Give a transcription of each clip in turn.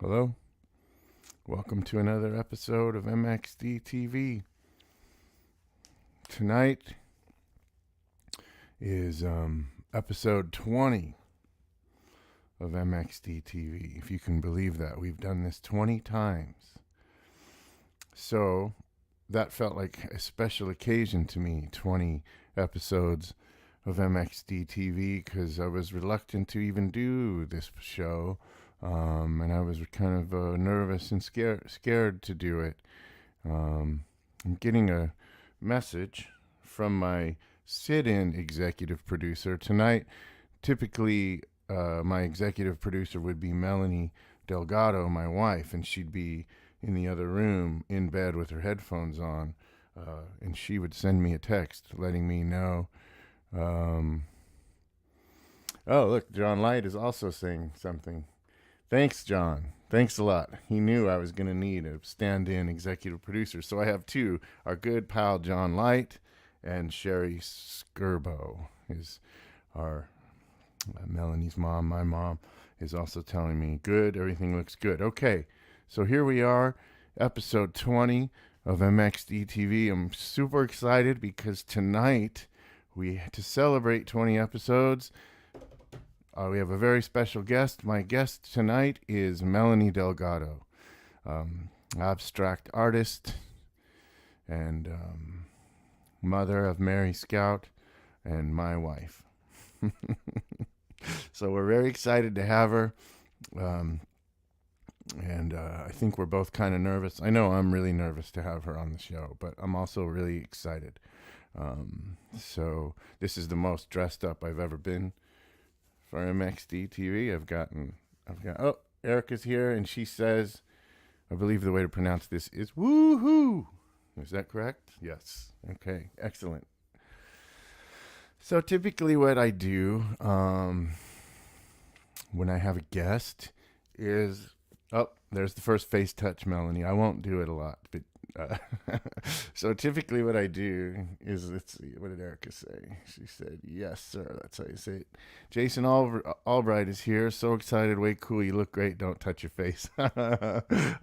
Hello. Welcome to another episode of MXDTV. Tonight is episode 20 of MXDTV. If you can believe that, we've done this 20 times. So that felt like a special occasion to me, 20 episodes of MXDTV, because I was reluctant to even do this show. And I was kind of nervous and scared to do it. I'm getting a message from my sit-in executive producer tonight. Typically, my executive producer would be Melanie Delgado, my wife, and she'd be in the other room in bed with her headphones on, and she would send me a text letting me know. Oh, look, John Light is also saying something. Thanks, John. Thanks a lot. He knew I was going to need a stand-in executive producer. So I have two, our good pal John Light and Sherry Skirbo is our Melanie's mom. My mom is also telling me, good, everything looks good. Okay, so here we are, episode 20 of MXDTV. I'm super excited because tonight, to celebrate 20 episodes, we have a very special guest. My guest tonight is Melanie Delgado, abstract artist and mother of Mary Scout and my wife. So we're very excited to have her, and I think we're both kind of nervous. I know I'm really nervous to have her on the show, but I'm also really excited. So this is the most dressed up I've ever been for MXDTV. I've got, Erica's here, and she says, I believe the way to pronounce this is woohoo. Is that correct? Yes. Okay, excellent. So typically what I do when I have a guest is, there's the first face touch, Melanie. I won't do it a lot, but so typically what I do is, let's see, what did Erica say? She said, yes, sir. That's how you say it. Jason Albright is here. So excited. Way cool. You look great. Don't touch your face.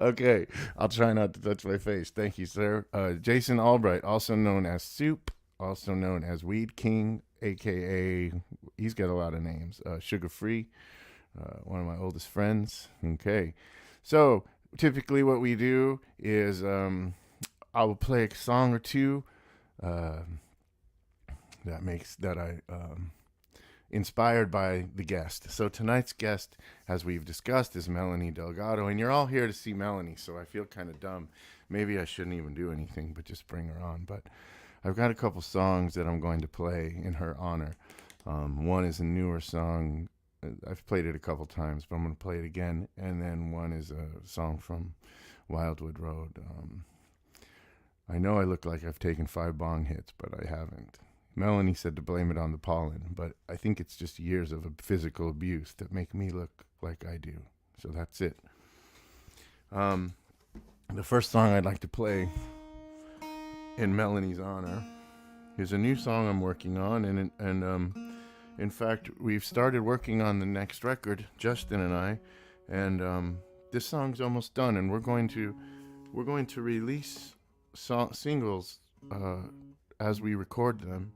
Okay. I'll try not to touch my face. Thank you, sir. Jason Albright, also known as Soup, also known as Weed King, a.k.a. he's got a lot of names. Sugar Free, one of my oldest friends. Okay. So typically what we do is I will play a song or two inspired by the guest. So tonight's guest, as we've discussed, is Melanie Delgado, and you're all here to see Melanie, so I feel kind of dumb. Maybe I shouldn't even do anything but just bring her on. But I've got a couple songs that I'm going to play in her honor. One is a newer song. I've played it a couple times, but I'm going to play it again. And then one is a song from Wildwood Road. I know I look like I've taken 5 bong hits, but I haven't. Melanie said to blame it on the pollen, but I think it's just years of physical abuse that make me look like I do. So that's it. The first song I'd like to play in Melanie's honor is a new song I'm working on, and in fact, we've started working on the next record, Justin and I, and this song's almost done, and we're going to release singles as we record them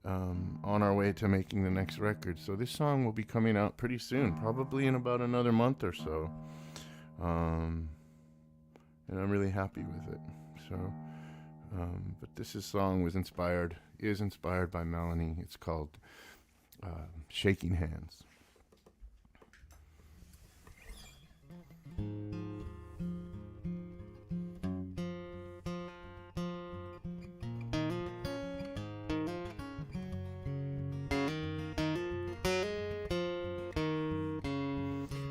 on our way to making the next record. So this song will be coming out pretty soon, probably in about another month or so, and I'm really happy with it. So, but this song is inspired by Melanie. It's called Shaking Hands.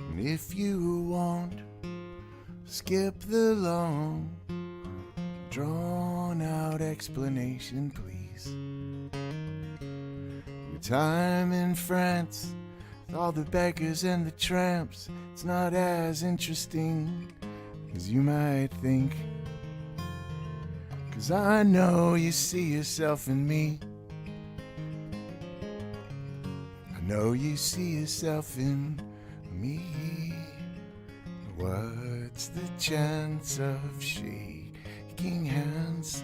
And if you want, skip the long, drawn out explanation, please. Your time in France, with all the beggars and the tramps, it's not as interesting as you might think. 'Cause I know you see yourself in me. I know you see yourself in me. What's the chance of shaking hands?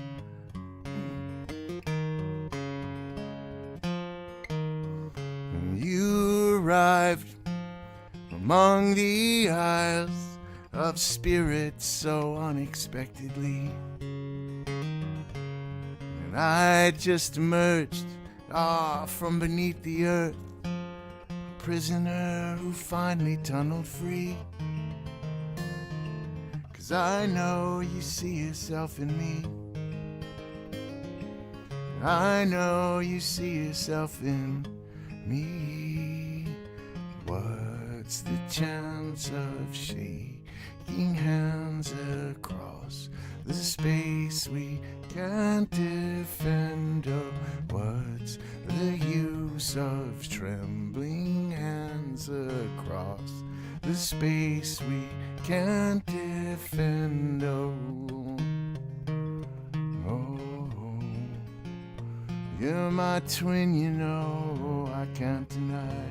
When you arrived among the isles of spirit so unexpectedly, and I just emerged from beneath the earth, a prisoner who finally tunneled free. 'Cause I know you see yourself in me. I know you see yourself in me. What's the chance of shaking hands across the space we can't defend? Oh, what's the use of trembling hands across the space we can't defend? Oh, oh, you're my twin, you know, I can't deny.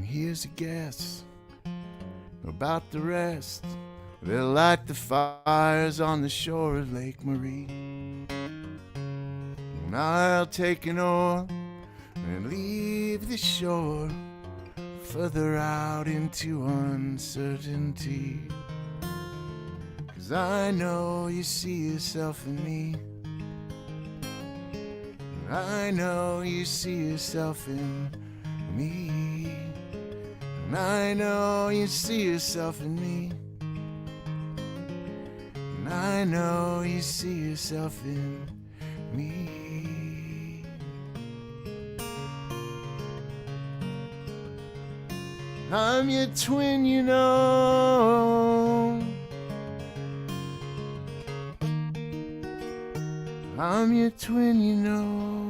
Here's a guess about the rest. They'll light the fires on the shore of Lake Marie, and I'll take an oar and leave the shore further out into uncertainty. 'Cause I know you see yourself in me. I know you see yourself in me. And I know you see yourself in me. And I know you see yourself in me. I'm your twin, you know. I'm your twin, you know.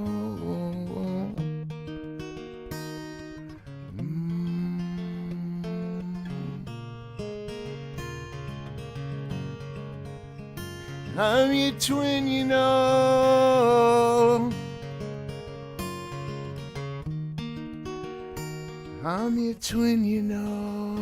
I'm your twin, you know. I'm your twin, you know.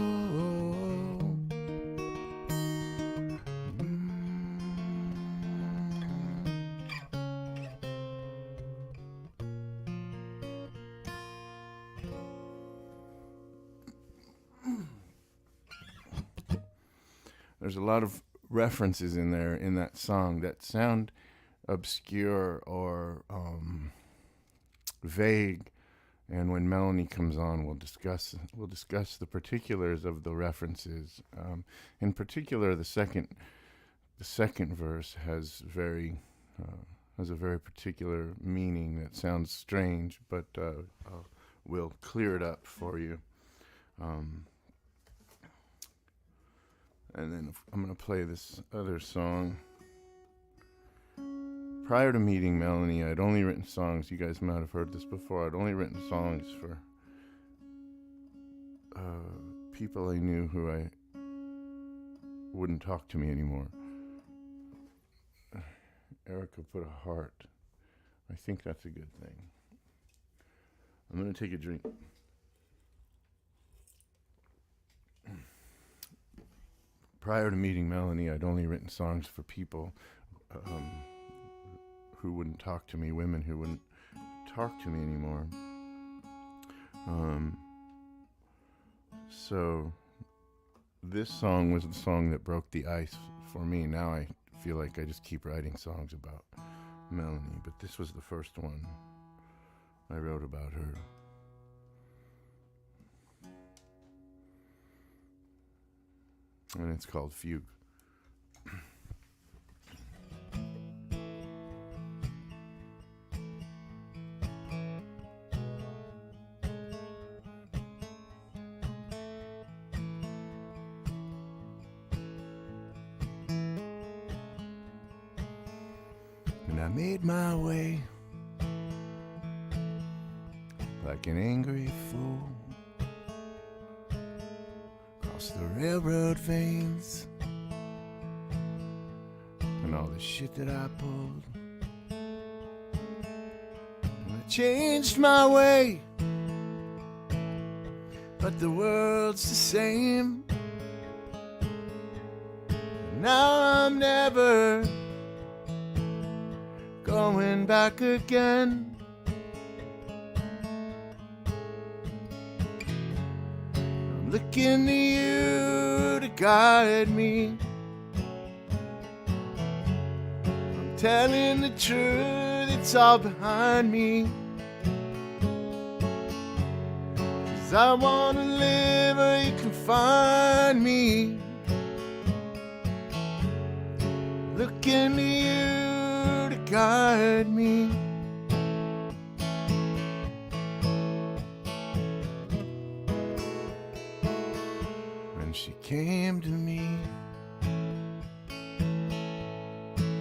There's a lot of references in there in that song that sound obscure or vague, and when Melanie comes on, we'll discuss the particulars of the references. In particular, the second verse has a very particular meaning that sounds strange, but we'll clear it up for you. And then I'm going to play this other song. Prior to meeting Melanie, I'd only written songs. You guys might have heard this before. I'd only written songs for people I knew who I wouldn't talk to me anymore. Erica put a heart. I think that's a good thing. I'm going to take a drink. Prior to meeting Melanie, I'd only written songs for people who wouldn't talk to me, women who wouldn't talk to me anymore. So this song was the song that broke the ice for me. Now I feel like I just keep writing songs about Melanie, but this was the first one I wrote about her. And it's called Fugue. And I made my way like an angry fool across the railroad veins and all the shit that I pulled. And I changed my way, but the world's the same. Now I'm never going back again. I'm looking to you to guide me. I'm telling the truth, it's all behind me. 'Cause I wanna live where you can find me. Looking to you to guide me. When she came to me,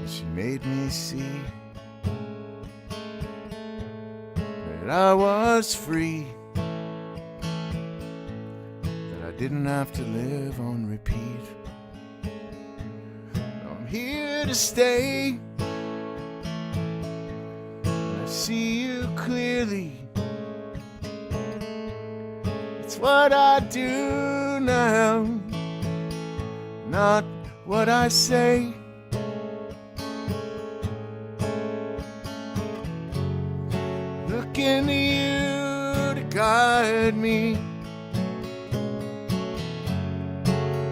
she made me see that I was free, that I didn't have to live on repeat. Here to stay, I see you clearly. It's what I do now, not what I say. Looking to you to guide me,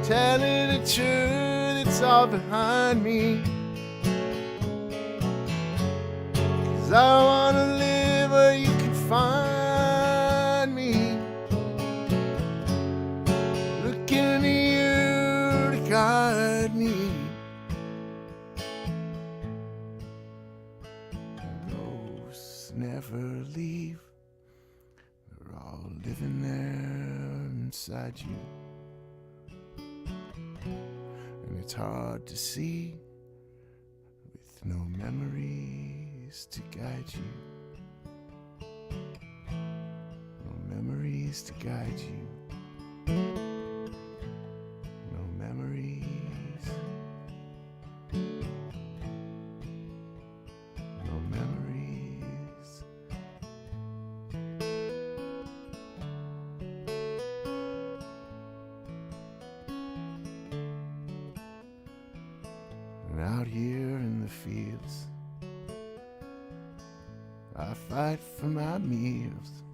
telling the truth, it's all behind me. 'Cause I wanna live where you can find me. Looking to you to guide me. Ghosts never leave, they're all living there inside you. And it's hard to see with no memories to guide you. No memories to guide you. No memories. No memories. And out here in the fields, I fight for my meals.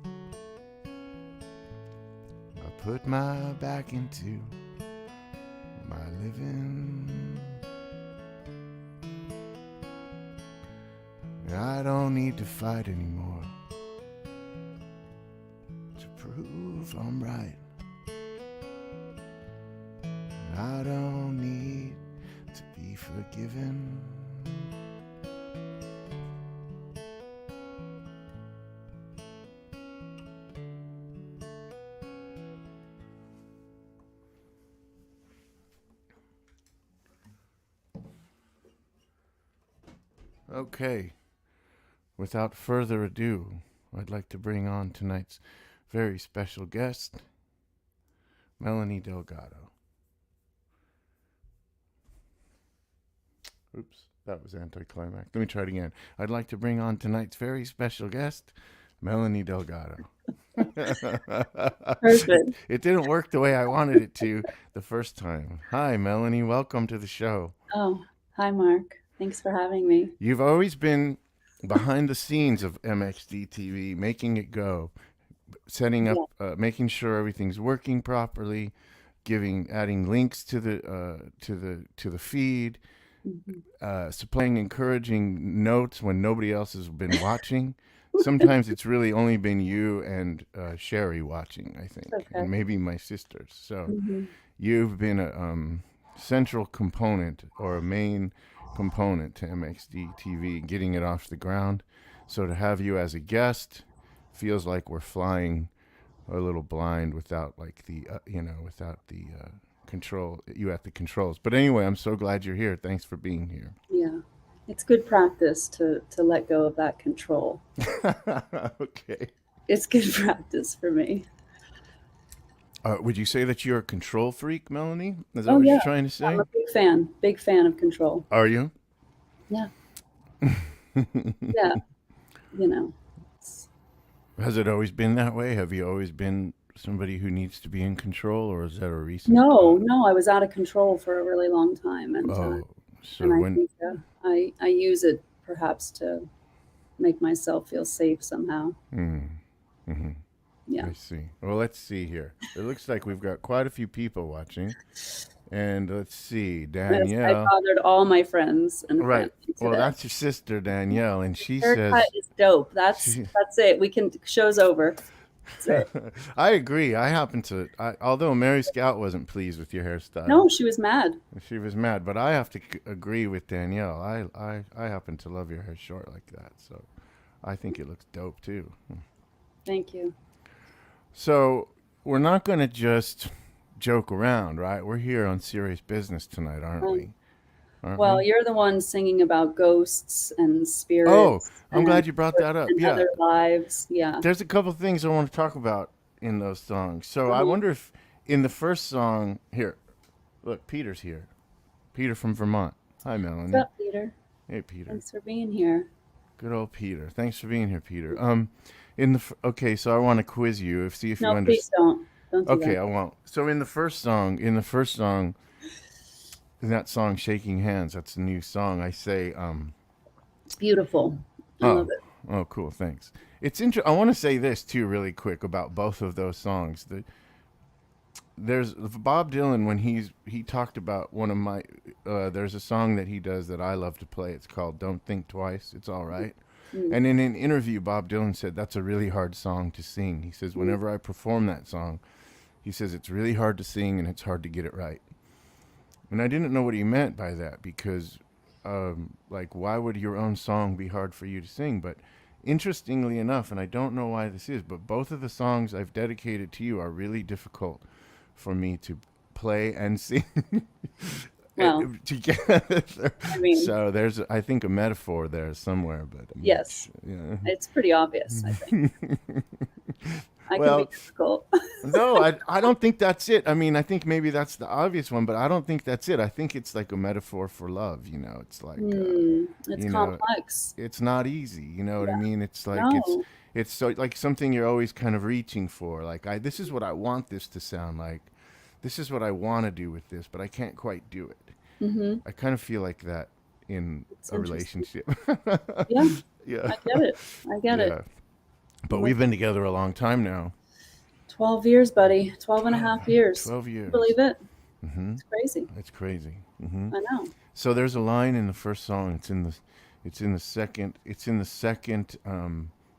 I put my back into my living. I don't need to fight anymore to prove I'm right. I don't need to be forgiven. Okay, without further ado, I'd like to bring on tonight's very special guest, Melanie Delgado. Oops, that was anticlimactic. Let me try it again. I'd like to bring on tonight's very special guest, Melanie Delgado. Perfect. It didn't work the way I wanted it to the first time. Hi, Melanie. Welcome to the show. Oh, hi, Mark. Thanks for having me. You've always been behind the scenes of MXDTV, making it go, setting up, making sure everything's working properly, adding links to the feed, supplying encouraging notes when nobody else has been watching. Sometimes it's really only been you and Sherry watching, I think, and maybe my sisters. So you've been a central component or a main component to MXDTV, getting it off the ground. So to have you as a guest feels like we're flying a little blind without like the without the control, you at the controls. But anyway, I'm so glad you're here. Thanks for being here. Yeah, it's good practice to let go of that control. Okay. It's good practice for me. Would you say that you're a control freak, Melanie? Is that Oh what you're yeah, trying to I'm say? a big fan of control. Are you? Yeah, yeah. You know, it's- Has it always been that way? Have you always been somebody who needs to be in control, or is that a recent? no, I was out of control for a really long time, Oh, and so I when? think I use it perhaps to make myself feel safe somehow. Mm, hmm Yeah. I see. Well, let's see here. It looks like we've got quite a few people watching, and let's see, Yes, I Danielle. bothered all my friends and Right. family Well, today. that's your sister Danielle, and she Haircut says is dope. she. That's it. We can show's over. That's it. I agree. I happen to. Although Mary Scout wasn't pleased with your hairstyle, No, she was mad. she was mad. But I have to agree with Danielle. I happen to love your hair short like that. So I think it looks dope too. Thank you. So we're not going to just joke around, right? We're here on serious business tonight, aren't Um, we? Aren't well, we? you're the one singing about ghosts and Oh, spirits I'm glad you brought that up. and Yeah, other lives. Yeah. there's a couple things I want to talk about in those songs. So I Uh-huh. wonder if in the first song here, look, Peter's here. Peter from Vermont. Hi, What's Melanie. up, Peter? Hey, Peter. Thanks for being here. Good old Peter. Thanks for being here, Peter. Okay, so I want to quiz you, see if you No, please understand. don't. Don't do Okay, that. I won't. So in the first song, in that song, "Shaking Hands," that's a new song. I say, It's beautiful. I love oh, it. oh, cool, thanks. I want to say this too, really quick, about both of those songs. There's Bob Dylan when he talked about one of my. There's a song that he does that I love to play. It's called "Don't Think Twice." It's all right. Mm, And in an interview, Bob Dylan said that's a really hard song to sing. He says mm, whenever I perform that song, he says it's really hard to sing and it's hard to get it right. And I didn't know what he meant by that because, like, why would your own song be hard for you to sing? But interestingly enough, and I don't know why this is, but both of the songs I've dedicated to you are really difficult for me to play and sing Well, together. I mean, So there's, I think, a metaphor there somewhere, but I'm not yes, sure. it's pretty obvious, I think. Yeah. I can be Well, difficult. no, I don't think that's it. I mean, I think maybe that's the obvious one, but I don't think that's it. I think it's like a metaphor for love. It's like, It's you know, complex. it's not easy. You know what I Yeah. mean? It's like No. it's so like something you're always kind of reaching for. Like this is what I want this to sound like. This is what I want to do with this, but I can't quite do it. Hmm. I kind of feel like that in It's a interesting. relationship. Yeah, Yeah. I get it. I get it. Yeah. But I'm with we've been together a long time now. 12 years, buddy. 12 and a 12, half years. 12 Can you years. believe it? Hmm It's crazy. It's crazy. I know. So there's a line in the first song. It's in the second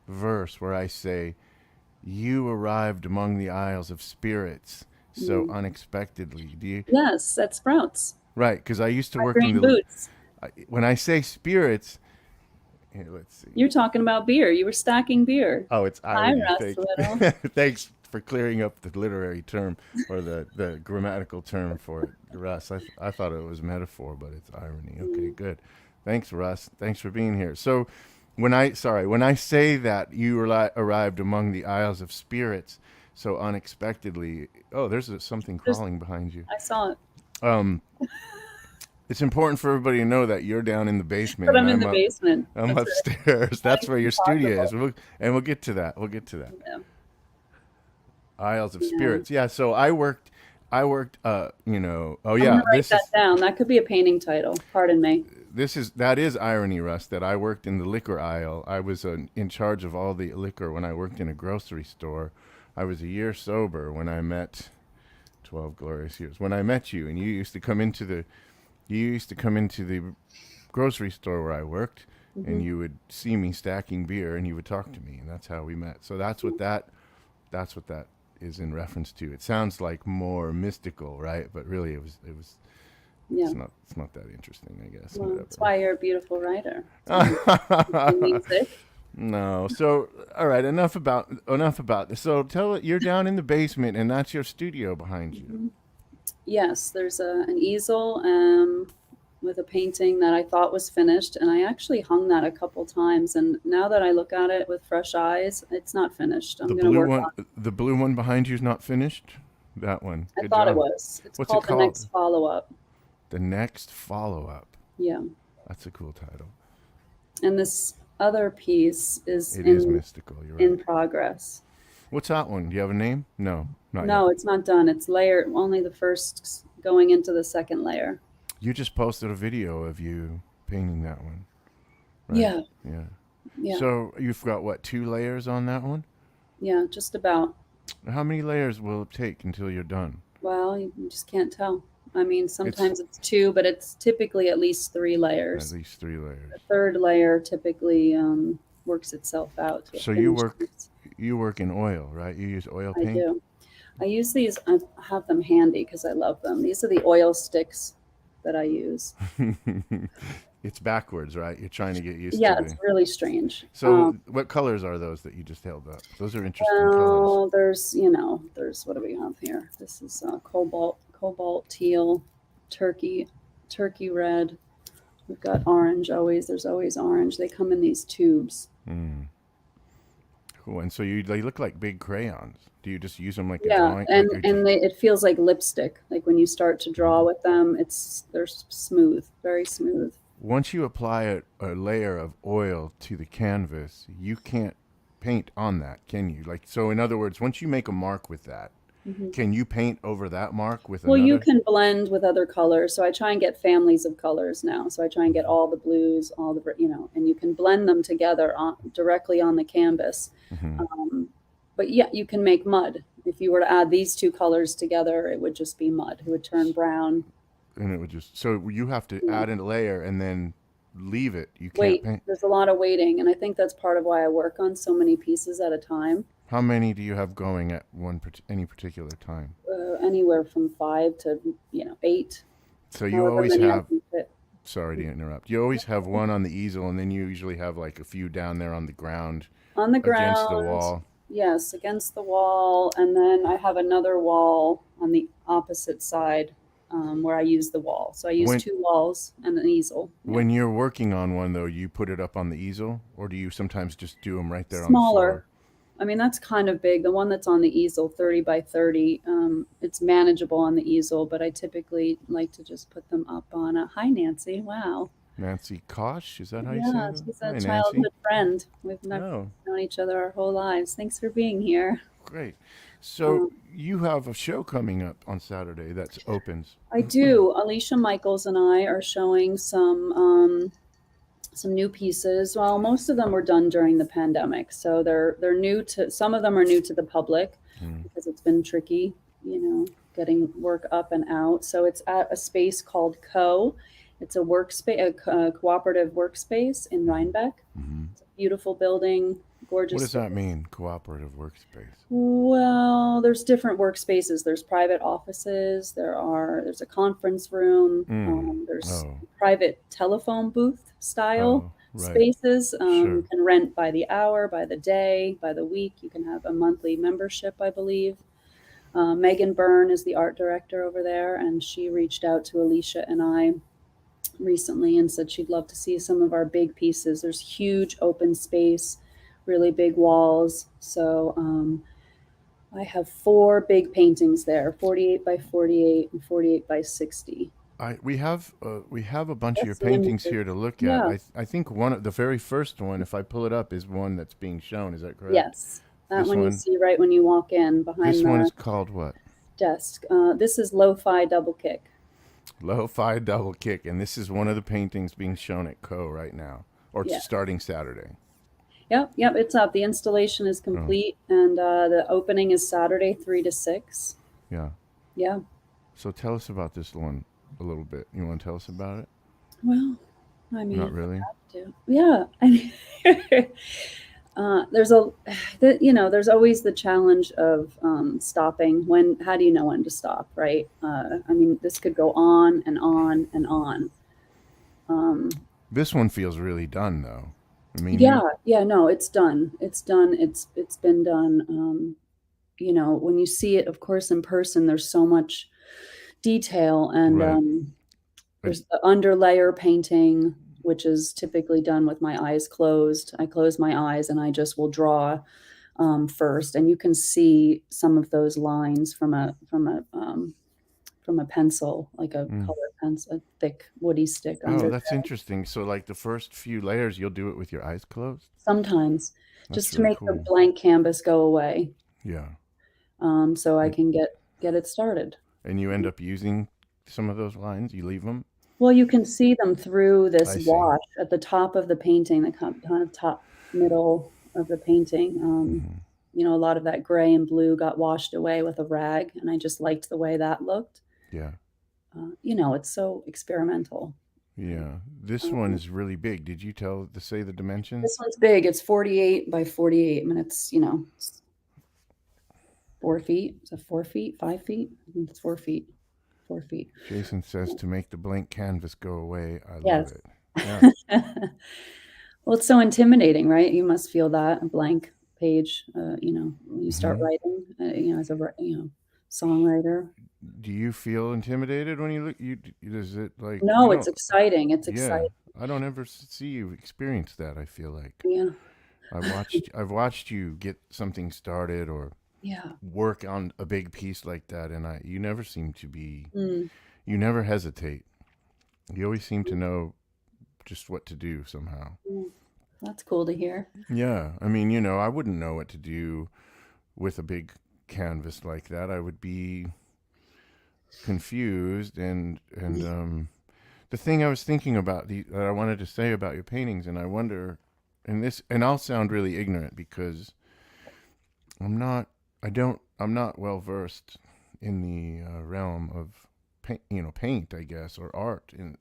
verse where I say, "You arrived among the isles of spirits so Mm. unexpectedly." Do you Yes, that sprouts. right? Because I used to My work in green the. boots. When I say spirits, here, let's see. You're talking about beer. You were stacking beer. Oh, it's Hi, irony. Russ Little. Thanks for clearing up the literary term or the grammatical term for it, Russ. I thought it was metaphor, but it's irony. Okay, Mm. good. Thanks, Russ. Thanks for being here. So, when I say that you arrived among the isles of spirits so unexpectedly, oh, there's something There's, crawling behind you. I saw it. Um, it's important for everybody to know that you're down in the basement But and I'm in the basement. I'm That's right. upstairs. Not That's where even your studio is. possible. We'll get to that. We'll get to that. Yeah. Isles of Yeah. Spirits. Yeah. So I worked. Oh I'm gonna yeah. write that down. That could be a painting title. Pardon me. That is irony, Russ. That I worked in the liquor aisle. I was in charge of all the liquor when I worked in a grocery store. I was a year sober when I met 12 glorious years. When I met you, and you used to come into the grocery store where I worked, Hmm. and you would see me stacking beer, and you would talk to me, and that's how we met. So that's what that is in reference to. It sounds like more mystical, right? But really, it was. Yeah. It's not that interesting, I guess. Well, that's Whatever. why you're a beautiful writer. You music. No. So, all right. Enough about this. So, tell it you're down in the basement, and that's your studio behind you. Mhm. Yes, there's an easel, with a painting that I thought was finished, and I actually hung that a couple times. And now that I look at it with fresh eyes, it's not finished. I'm The going to blue work one, on it. the blue one behind you is not finished. That one. I Good thought it job. was. It's What's it called The called? Next Follow Up. The Next Follow Up. Yeah. That's a cool title. And this other piece is It is mystical. You're in right. progress. What's that one? Do you have a name? No, not yet. No, it's not done. It's layered, only the first going into the second layer. You just posted a video of you painting that one, right? Yeah. Yeah. Yeah. So you've got what, 2 layers on that one? Yeah, just about. How many layers will it take until you're done? Well, you just can't tell. I mean, sometimes it's 2, but it's typically at least 3 At layers. least 3 layers. The third layer typically works itself out to a So you finished work piece. you work in oil, right? You use oil I paint? do. I use these, I have them handy because I love them. These are the oil sticks that I use. It's backwards, right? You're trying to get used Yeah, to it's the. really strange. So what colors are those that you just held up? Those are interesting colors. Well, there's what do we have here? This is cobalt teal, turkey red. We've got orange always. There's always orange. They come in these tubes. Cool. And so they look like big crayons. Do you just use them like a Yeah, drawing? and Like you're it feels like lipstick. Like when you start to draw with them, they're smooth, very smooth. once you apply a layer of oil to the canvas, you can't paint on that, can you? Like, so in other words, once you make a mark with that, can you paint over that mark with Well, you another? can blend with other colors. So I try and get families of colors now. So I try and get all the blues, all the, and you can blend them together directly on the canvas. But yeah, you can make mud. If you were to add these 2 colors together, it would just be mud. It would turn brown. And it would just, so you have to add a layer and then leave it. You can't Wait, paint. there's a lot of waiting. And I think that's part of why I work on so many pieces at a time. How many do you have going at any particular time? Anywhere from 5 to 8. So you However always many I have, can fit. sorry to interrupt. You always have one on the easel, and then you usually have like a few down there on the ground On the against the ground, wall. yes, against the wall. And then I have another wall on the opposite side where I use the wall. So I use When 2 walls and an easel. Yeah. when you're working on one though, you put it up on the easel, or do you sometimes just do them right there on the Smaller. floor? I mean, that's kind of big. The one that's on the easel, 30 by 30, it's manageable on the easel, but I typically like to just put them up on a, hi, Nancy. Wow. Nancy Kosh, is that how you say Yeah, that? she's Hi, a Nancy. childhood friend. We've Oh, known each other our whole lives. Thanks for being here. great. So you have a show coming up on Saturday that opens. I do. Alicia Michaels and I are showing some new pieces. Well, most of them were done during the pandemic, so they're new to. Some of them are new to the public because it's been tricky, getting work up and out. So it's at a space called Co. It's a workspace, a cooperative workspace in Rhinebeck. It's a beautiful building, gorgeous. What does that mean, cooperative workspace? Well, there's different workspaces. There's private offices. There's a conference room. There's Oh, private telephone booth style right. spaces. Sure. You can rent by the hour, by the day, by the week. You can have a monthly membership, I believe. Megan Byrne is the art director over there, and she reached out to Alicia and I recently and said she'd love to see some of our big pieces. There's huge open space, really big walls. So I have 4 big paintings there, 48 by 48 and 48 by 60. We have a bunch of your That's paintings limited. here to look Yeah. at. I think the very first one, if I pull it up, is one that's being shown. Is that correct? Yes. That This one you one? see right when you walk in behind This one the is called what? desk. This is Lo-Fi Double Kick. Lo-Fi Double Kick, and this is one of the paintings being shown at Co right now, or Yeah. starting Saturday. Yep, it's up. The installation is complete, and the opening is Saturday, 3 to 6. Yeah. Yeah. So tell us about this one a little bit. You want to tell us about it? Well, I mean, Not really. yeah. I mean, there's there's always the challenge of stopping. How do you know when to stop, right? I mean, this could go on and on and on. This one feels really done, though. I mean, Yeah, no, it's done. It's done. It's been done. When you see it, of course, in person, there's so much detail, and Right. There's the underlayer painting, which is typically done with my eyes closed. I close my eyes and I just will draw first, and you can see some of those lines from a pencil, like a Mm. colored pencil, a thick woody stick Oh, under that's there. interesting. So, like the first few layers, you'll do it with your eyes closed? Sometimes, That's just to really make the cool. blank canvas go away, Yeah. so I And, can get it started. and you end up using some of those lines? You leave them? Well, you can see them through this I see. wash at the top of the painting, the kind of top middle of the painting. Hmm. A lot of that gray and blue got washed away with a rag, and I just liked the way that looked. Yeah. It's so experimental. Yeah. This one Um, is really big. Did you say the dimensions? this one's big. It's 48 by 48. I mean, it's 4 feet. Is it 4 feet? 5 feet? I think it's 4 feet. 4 feet. Jason says to make the blank canvas go away. I love Yes. it. Yeah. Well, it's so intimidating, right? You must feel that, a blank page, when you start Hmm. writing, as a, songwriter. Do you feel intimidated when you look? Does it like you No, it's don't? exciting. It's Yeah, exciting. I don't ever see you experience that. I feel like Yeah. I've watched you get something started or Yeah. work on a big piece like that, and you never seem to Mm. you never hesitate. You always seem to know just what to do somehow. Mm. That's cool to hear. Yeah, I mean, I wouldn't know what to do with a big canvas like that. I would be confused, and the thing I was thinking about that I wanted to say about your paintings, and I wonder, and I'll sound really ignorant because I'm not, I'm not well versed in the realm of paint, I guess, or art in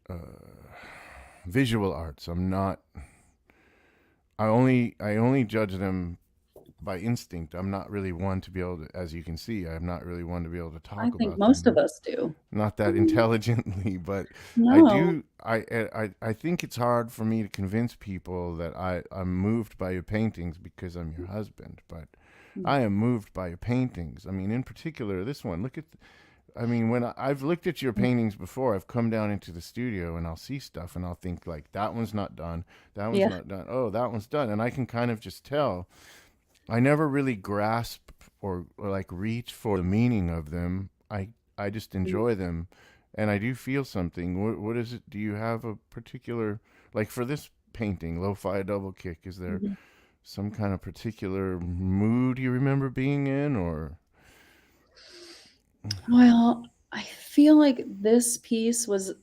uh, visual arts. I'm not. I only judge them by instinct. I'm not really one to be able to, as you can see, I'm not really one to be able to I talk think about most of them. us do. Not that Um, intelligently, but I no. do. I think it's hard for me to convince people that I'm moved by your paintings because I'm your husband, but Mm. I am moved by your paintings. I mean, in particular, this one. I mean, when I've looked at your paintings before, I've come down into the studio and I'll see stuff and I'll think like that one's not done, that one's Yeah. not done. Oh, that one's done, and I can kind of just tell. I never really grasp or like reach for the meaning of them. I just Mm. enjoy them, and I do feel something. What is it? Do you have a particular, like for this painting, Lo-Fi Double Kick? Is there Mhm. some kind of particular mood you remember being in, or? Well, I feel like this piece was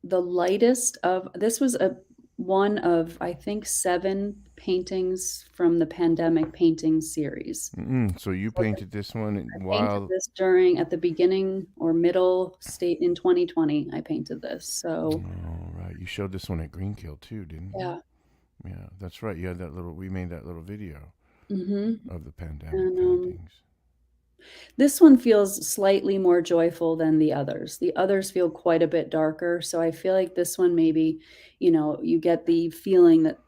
the lightest of this was a one of, I think, 7 paintings from the pandemic painting series. So you So painted this one I painted while. this at the beginning or middle state in 2020, I painted this. So, Oh, right. You showed this one at Greenkill too, didn't you? yeah. Yeah, that's right. You had that little. We made that little video Mhm. of the pandemic And, paintings. this one feels slightly more joyful than the others. The others feel quite a bit darker, so I feel like this one maybe, you get the feeling that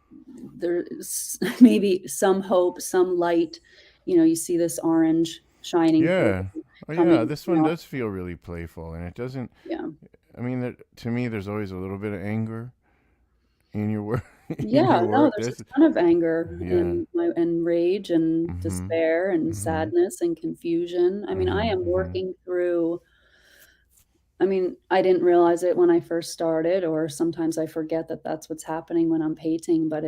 there's maybe some hope, some light. You see this orange shining through, Yeah. Oh, yeah. coming, This one does feel really playful, and it doesn't. yeah. I mean, to me, there's always a little bit of anger in your work. In Yeah, your no, work, there's a ton of anger yeah. and rage and Mhm. despair and Mhm. sadness and confusion. I mean, I Mhm. am Mhm. working through. I mean, I didn't realize it when I first started, or sometimes I forget that that's what's happening when I'm painting, but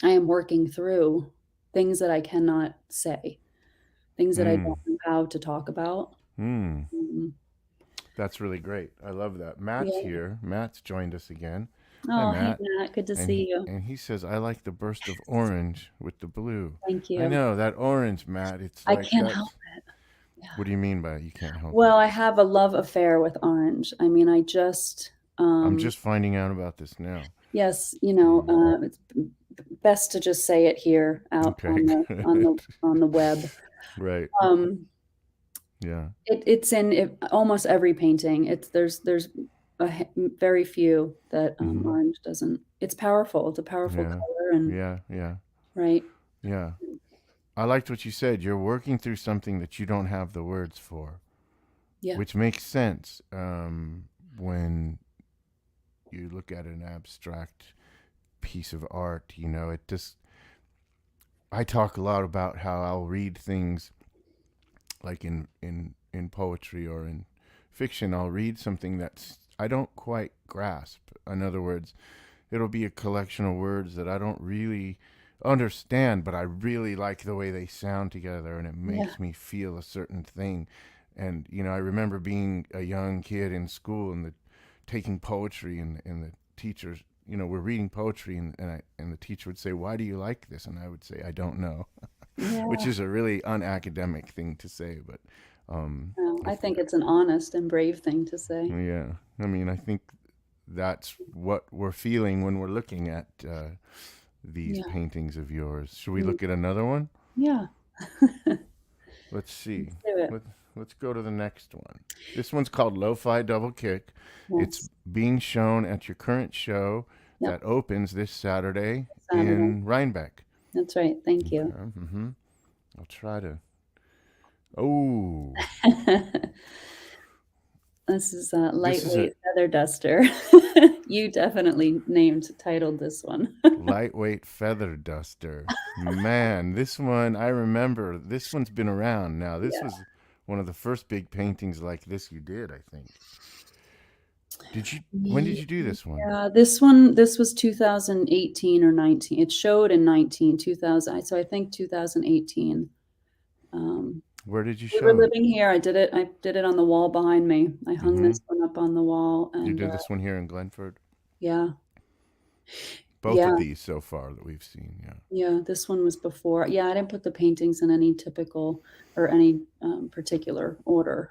I am working through things that I cannot say, things that I Mm. don't know how to talk about. Mm. Mhm. That's really great. I love that. Matt's Yeah. here. Matt's joined us again. Hi, Oh, hey, Matt. Matt, good to And see he you. and he says I like the burst of orange with the blue. Thank I you. know that orange, Matt. It's I like can't help that's. it. Yeah. What do you mean by it? You can't help it? Well, I have a love affair with orange. I mean, I'm just finding out about this now. yes, Mm. it's best to just say it here out Okay, good. on the web. Right. Um, Yeah. it's in almost every painting. There's very few that Hmm. orange doesn't. It's powerful. It's a powerful Yeah. color, and Yeah. Yeah. right. Yeah. I liked what you said. You're working through something that you don't have the words for. Yeah. which makes sense when you look at an abstract piece of art. You know, it just, I talk a lot about how I'll read things like in poetry or in fiction. I'll read something that's I don't quite grasp. In other words, it'll be a collection of words that I don't really understand, but I really like the way they sound together, and it Yeah. makes me feel a certain thing. And you know, I remember being a young kid in school and taking poetry, and the teachers, you know, we're reading poetry, and the teacher would say, "Why do you like this?" And I would say, "I don't know," which Yeah. is a really unacademic thing to say, but I if think it's an honest and brave thing to say. yeah, I mean, I think that's what we're feeling when we're looking at these Yeah. paintings of yours. Should we Mm. look at another one? Yeah. Let's see. Let's do it. Let, let's go to the next one. This one's called Lo-Fi Double Kick. It's Yes. being shown at your current show Yep. that opens this Saturday Saturday. in Rhinebeck. That's right. Thank you. Okay. I'll try to. Oh, This is a this is a lightweight feather duster. You definitely titled this one. lightweight feather duster. Man, this one, I remember. This one's been around now. This Yeah. was one of the first big paintings like this you did, I think. When did you do this one? Yeah, this was 2018 or 19. It showed in 2000. So I think 2018. Um, Where did you we were show it? living here. I did it on the wall behind me. I hung Mm-hmm. this one up on the wall, You and did this one here in Glenford? yeah, Both yeah, of these so far that we've seen, yeah. yeah. This one was before. Yeah, I didn't put the paintings in any typical or any particular order.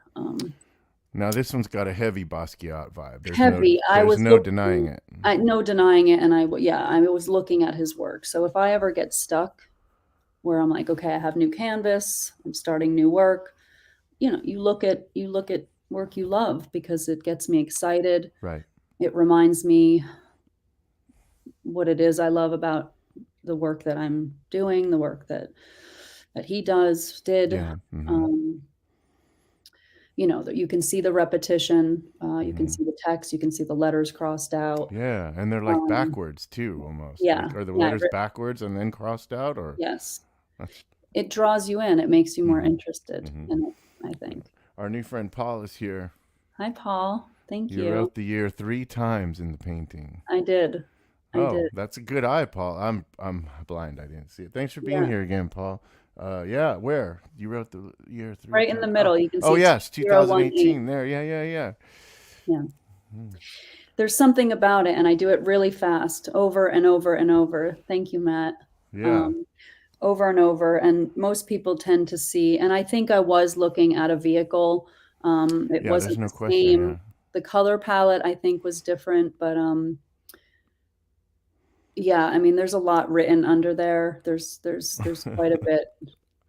Now this one's got a heavy Basquiat vibe. Heavy. I There's was no denying it. no denying it, and I was looking at his work. So if I ever get stuck where I'm like, okay, I have new canvas, I'm starting new work, you look at work you love because it gets me excited. Right. It reminds me what it is I love about the work that I'm doing, the work that he did. Yeah. Mm-hmm. Um, that you can see the repetition, you can Mm-hmm. see the text, you can see the letters crossed out. Yeah, and they're like Um, backwards too, almost. yeah, Like, are the yeah, letters backwards and then crossed out, or? yes. It draws you in. It makes you more Mm-hmm. interested Mm-hmm. in it, I think. Our new friend Paul is here. Hi, Paul. Thank You you. wrote the year 3 times in the painting. I did. I Oh, did. that's a good eye, Paul. I'm blind. I didn't see it. Thanks for being Yeah. here again, Paul. Yeah, where? You wrote the year 3 Right in times. the middle, you can Oh, see yes, 2018. 2018. There. Yeah. Yeah. Mm. There's something about it, and I do it really fast, over and over and over. Thank you, Matt. Yeah. Over and over. And most people tend to see, and I think I was looking at a vehicle. It Yeah, there's wasn't no the question. same. Yeah. The color palette, I think, was different, but yeah, I mean, there's a lot written under there. There's quite a bit.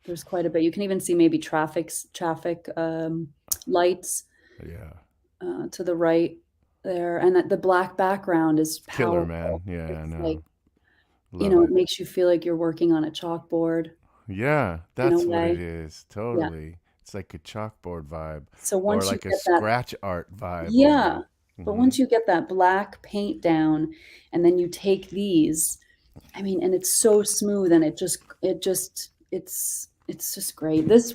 There's quite a bit. You can even see maybe traffic lights Yeah. to the right there, and that the black background is Killer, powerful. man. Yeah, I It's know. like, Love it makes you feel like you're working on a chalkboard Yeah, in a that's what it way. is. Yeah. Totally. It's like a chalkboard vibe, So or once you like a get that, scratch art vibe. yeah, but Mm-hmm. once you get that black paint down, and then you take these, I mean, and it's so smooth, and it's just great. This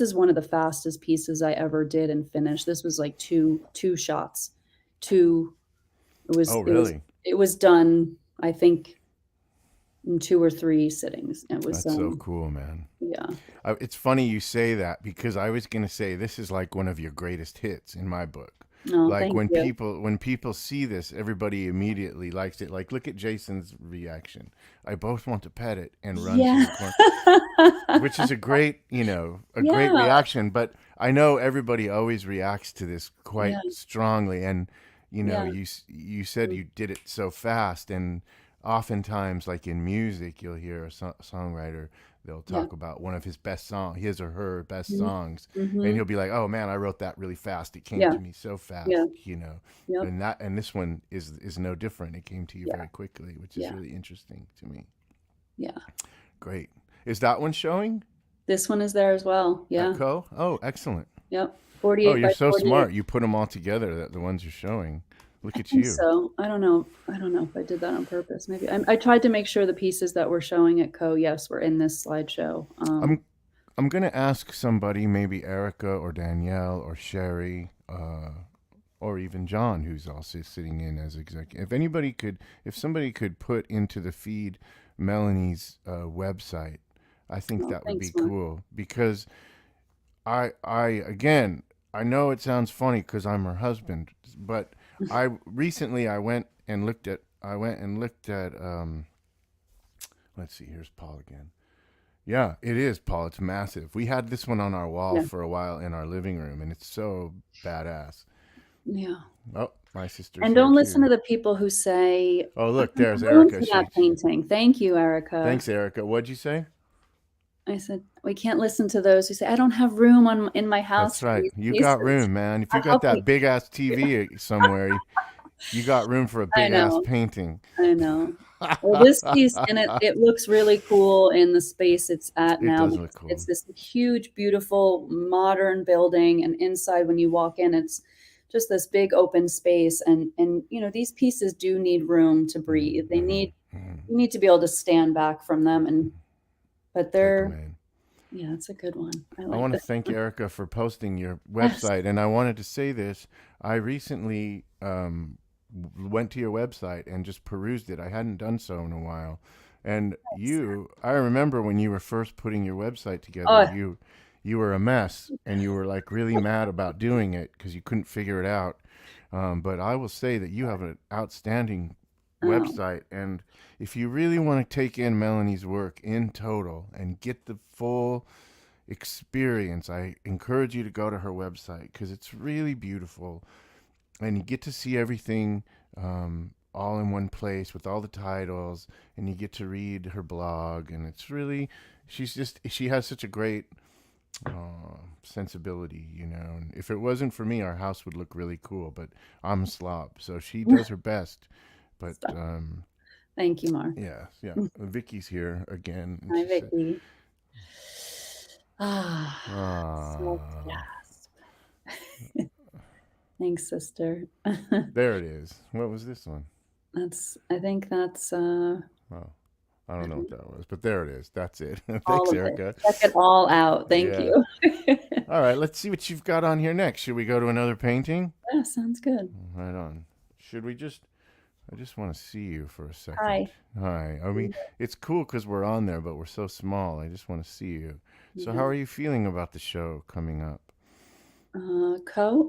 is one of the fastest pieces I ever did and finished. This was like two shots. Two, Oh, really? it was done, I think, in 2 or 3 sittings. It was That's so cool, man. yeah. It's funny you say that, because I was gonna say this is like one of your greatest hits in my book. Oh, Like thank you. when people see this, everybody immediately likes it. Like, look at Jason's reaction. I both want to pet it and run to Yeah. the corner, which is a great, great Yeah. reaction. But I know everybody always reacts to this quite Yeah. strongly, and Yeah. you said you did it so fast, and oftentimes, like in music, you'll hear a songwriter. They'll Yeah. talk about one of his his or her best Mhm. songs, and Mhm. he'll be like, "Oh man, I wrote that really fast. It came Yeah. to me so fast." Yeah. Yep. And this one is no different. It came to you Yeah. very quickly, which is Yeah. really interesting to me. Yeah. Great. Is that one showing This one is there as well. at Yeah. Co? Oh, excellent. Yep. Oh, 48 you're by so 48. smart. You put them all together, the ones you're showing. Look I at think you. so. I don't know. I don't know if I did that on purpose. Maybe I tried to make sure the pieces that we're showing at yes, were in this slideshow. I'm I'm gonna ask somebody, maybe Erica or Danielle or Sherry, or even John, who's also sitting in as executive. If somebody could put into the feed Melanie's website, I think Oh, that would be thanks, Mark. cool because again, I know it sounds funny because I'm her husband, but I went and looked at let's see, here's Paul again. Yeah, it is, Paul. It's massive. We had this one on our wall Yeah, for a while in our living room, and it's so badass. yeah. Oh, my sister's And here don't listen too. to the people who say, Oh, "I look, don't there's have room Erica. for that painting." Thank you, Erica. Thanks, Erica. What'd you say? I said, we can't listen to those who say, "I don't have room in my house That's for right. these You got pieces." room, man. If I you got help you. that big ass TV somewhere, you got room for a I big ass know. painting. I know. Well, this piece, and it looks really cool in the space it's at It now does look because cool. it's this huge, beautiful, modern building, and inside when you walk in, it's just this big open space. And these pieces do need room to breathe. They Mm-hmm, need mm-hmm. you need to be able to stand back from them, but Take them they're in. yeah, it's a good one. I I like want to this thank one. Erica for posting your Yes. website. And I wanted to say this. I recently went to your website and just perused it. I hadn't done so in a while. And I remember when you were first putting your website together, Oh, you were a mess and you were like really mad about doing it because you couldn't figure it out. But I will say that you have an outstanding oh, website. And if you really want to take in Melanie's work in total and get the full experience, I encourage you to go to her website because it's really beautiful and you get to see everything all in one place with all the titles, and you get to read her blog, and it's really she has such a great sensibility, and if it wasn't for me, our house would look really cool, but I'm a slob, so she does her best. But stop. Thank you, Mark. yeah, yeah, Vicky's here again, and Hi, she said, Vicky. Ah, self ah, gasp. Thanks, sister. there it is. What was this one? I think that's Oh, I don't know what that was, but there it is. That's it. all Thanks, of it. Erica. Check it all out. Thank Yeah. you. All right, let's see what you've got on here next. Should we go to another painting? Yeah, sounds good. Right on. Should we just I just want to see you for a second. Hi. Hi. I mean, it's cool because we're on there, but we're so small. I just want to see you. So, how Yeah. are you feeling about the show coming up?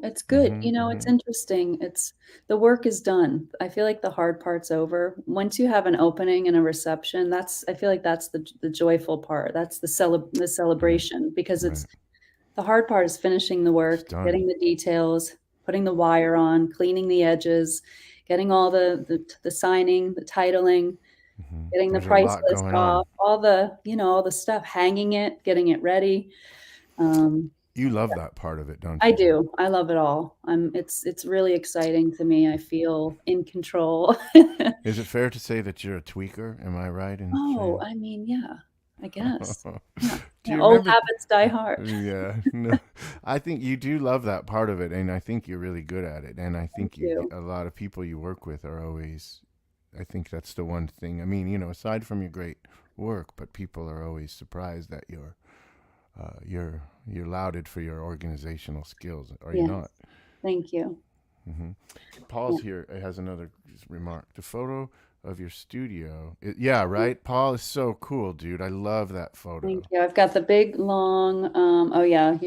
It's good. It's Mm-hmm. interesting. The work is done. I feel like the hard part's over. Once you have an opening and a reception, I feel like that's the joyful part. That's the Right. celebration because Right. the hard part is finishing the It's work, done. getting the details, putting the wire on, cleaning the edges, getting all the signing, the titling, Hmm. getting the There's a price lot list going on. off, all the stuff, hanging it, getting it ready. Um, You love that part of it, don't I you? do. I love it all. It's really exciting to me. I feel in control. Is it fair to say that you're a tweaker? Am I right in Oh, saying? I mean, yeah, I guess. Yeah. Do Yeah, you old remember? habits die hard. Yeah, no, I think you do love that part of it, and I think you're really good at it. And I Thank think you. a lot of people you work with are always. I think that's the one thing. I mean, aside from your great work, but people are always surprised that you're lauded for your organizational skills. Are you not? Yes. Thank you. Hmm. Yeah. Paul's here. Has another remark. The photo of your studio. Yeah, right. Paul is so cool, dude. I love that Thank photo. you. I've got the big long, oh yeah,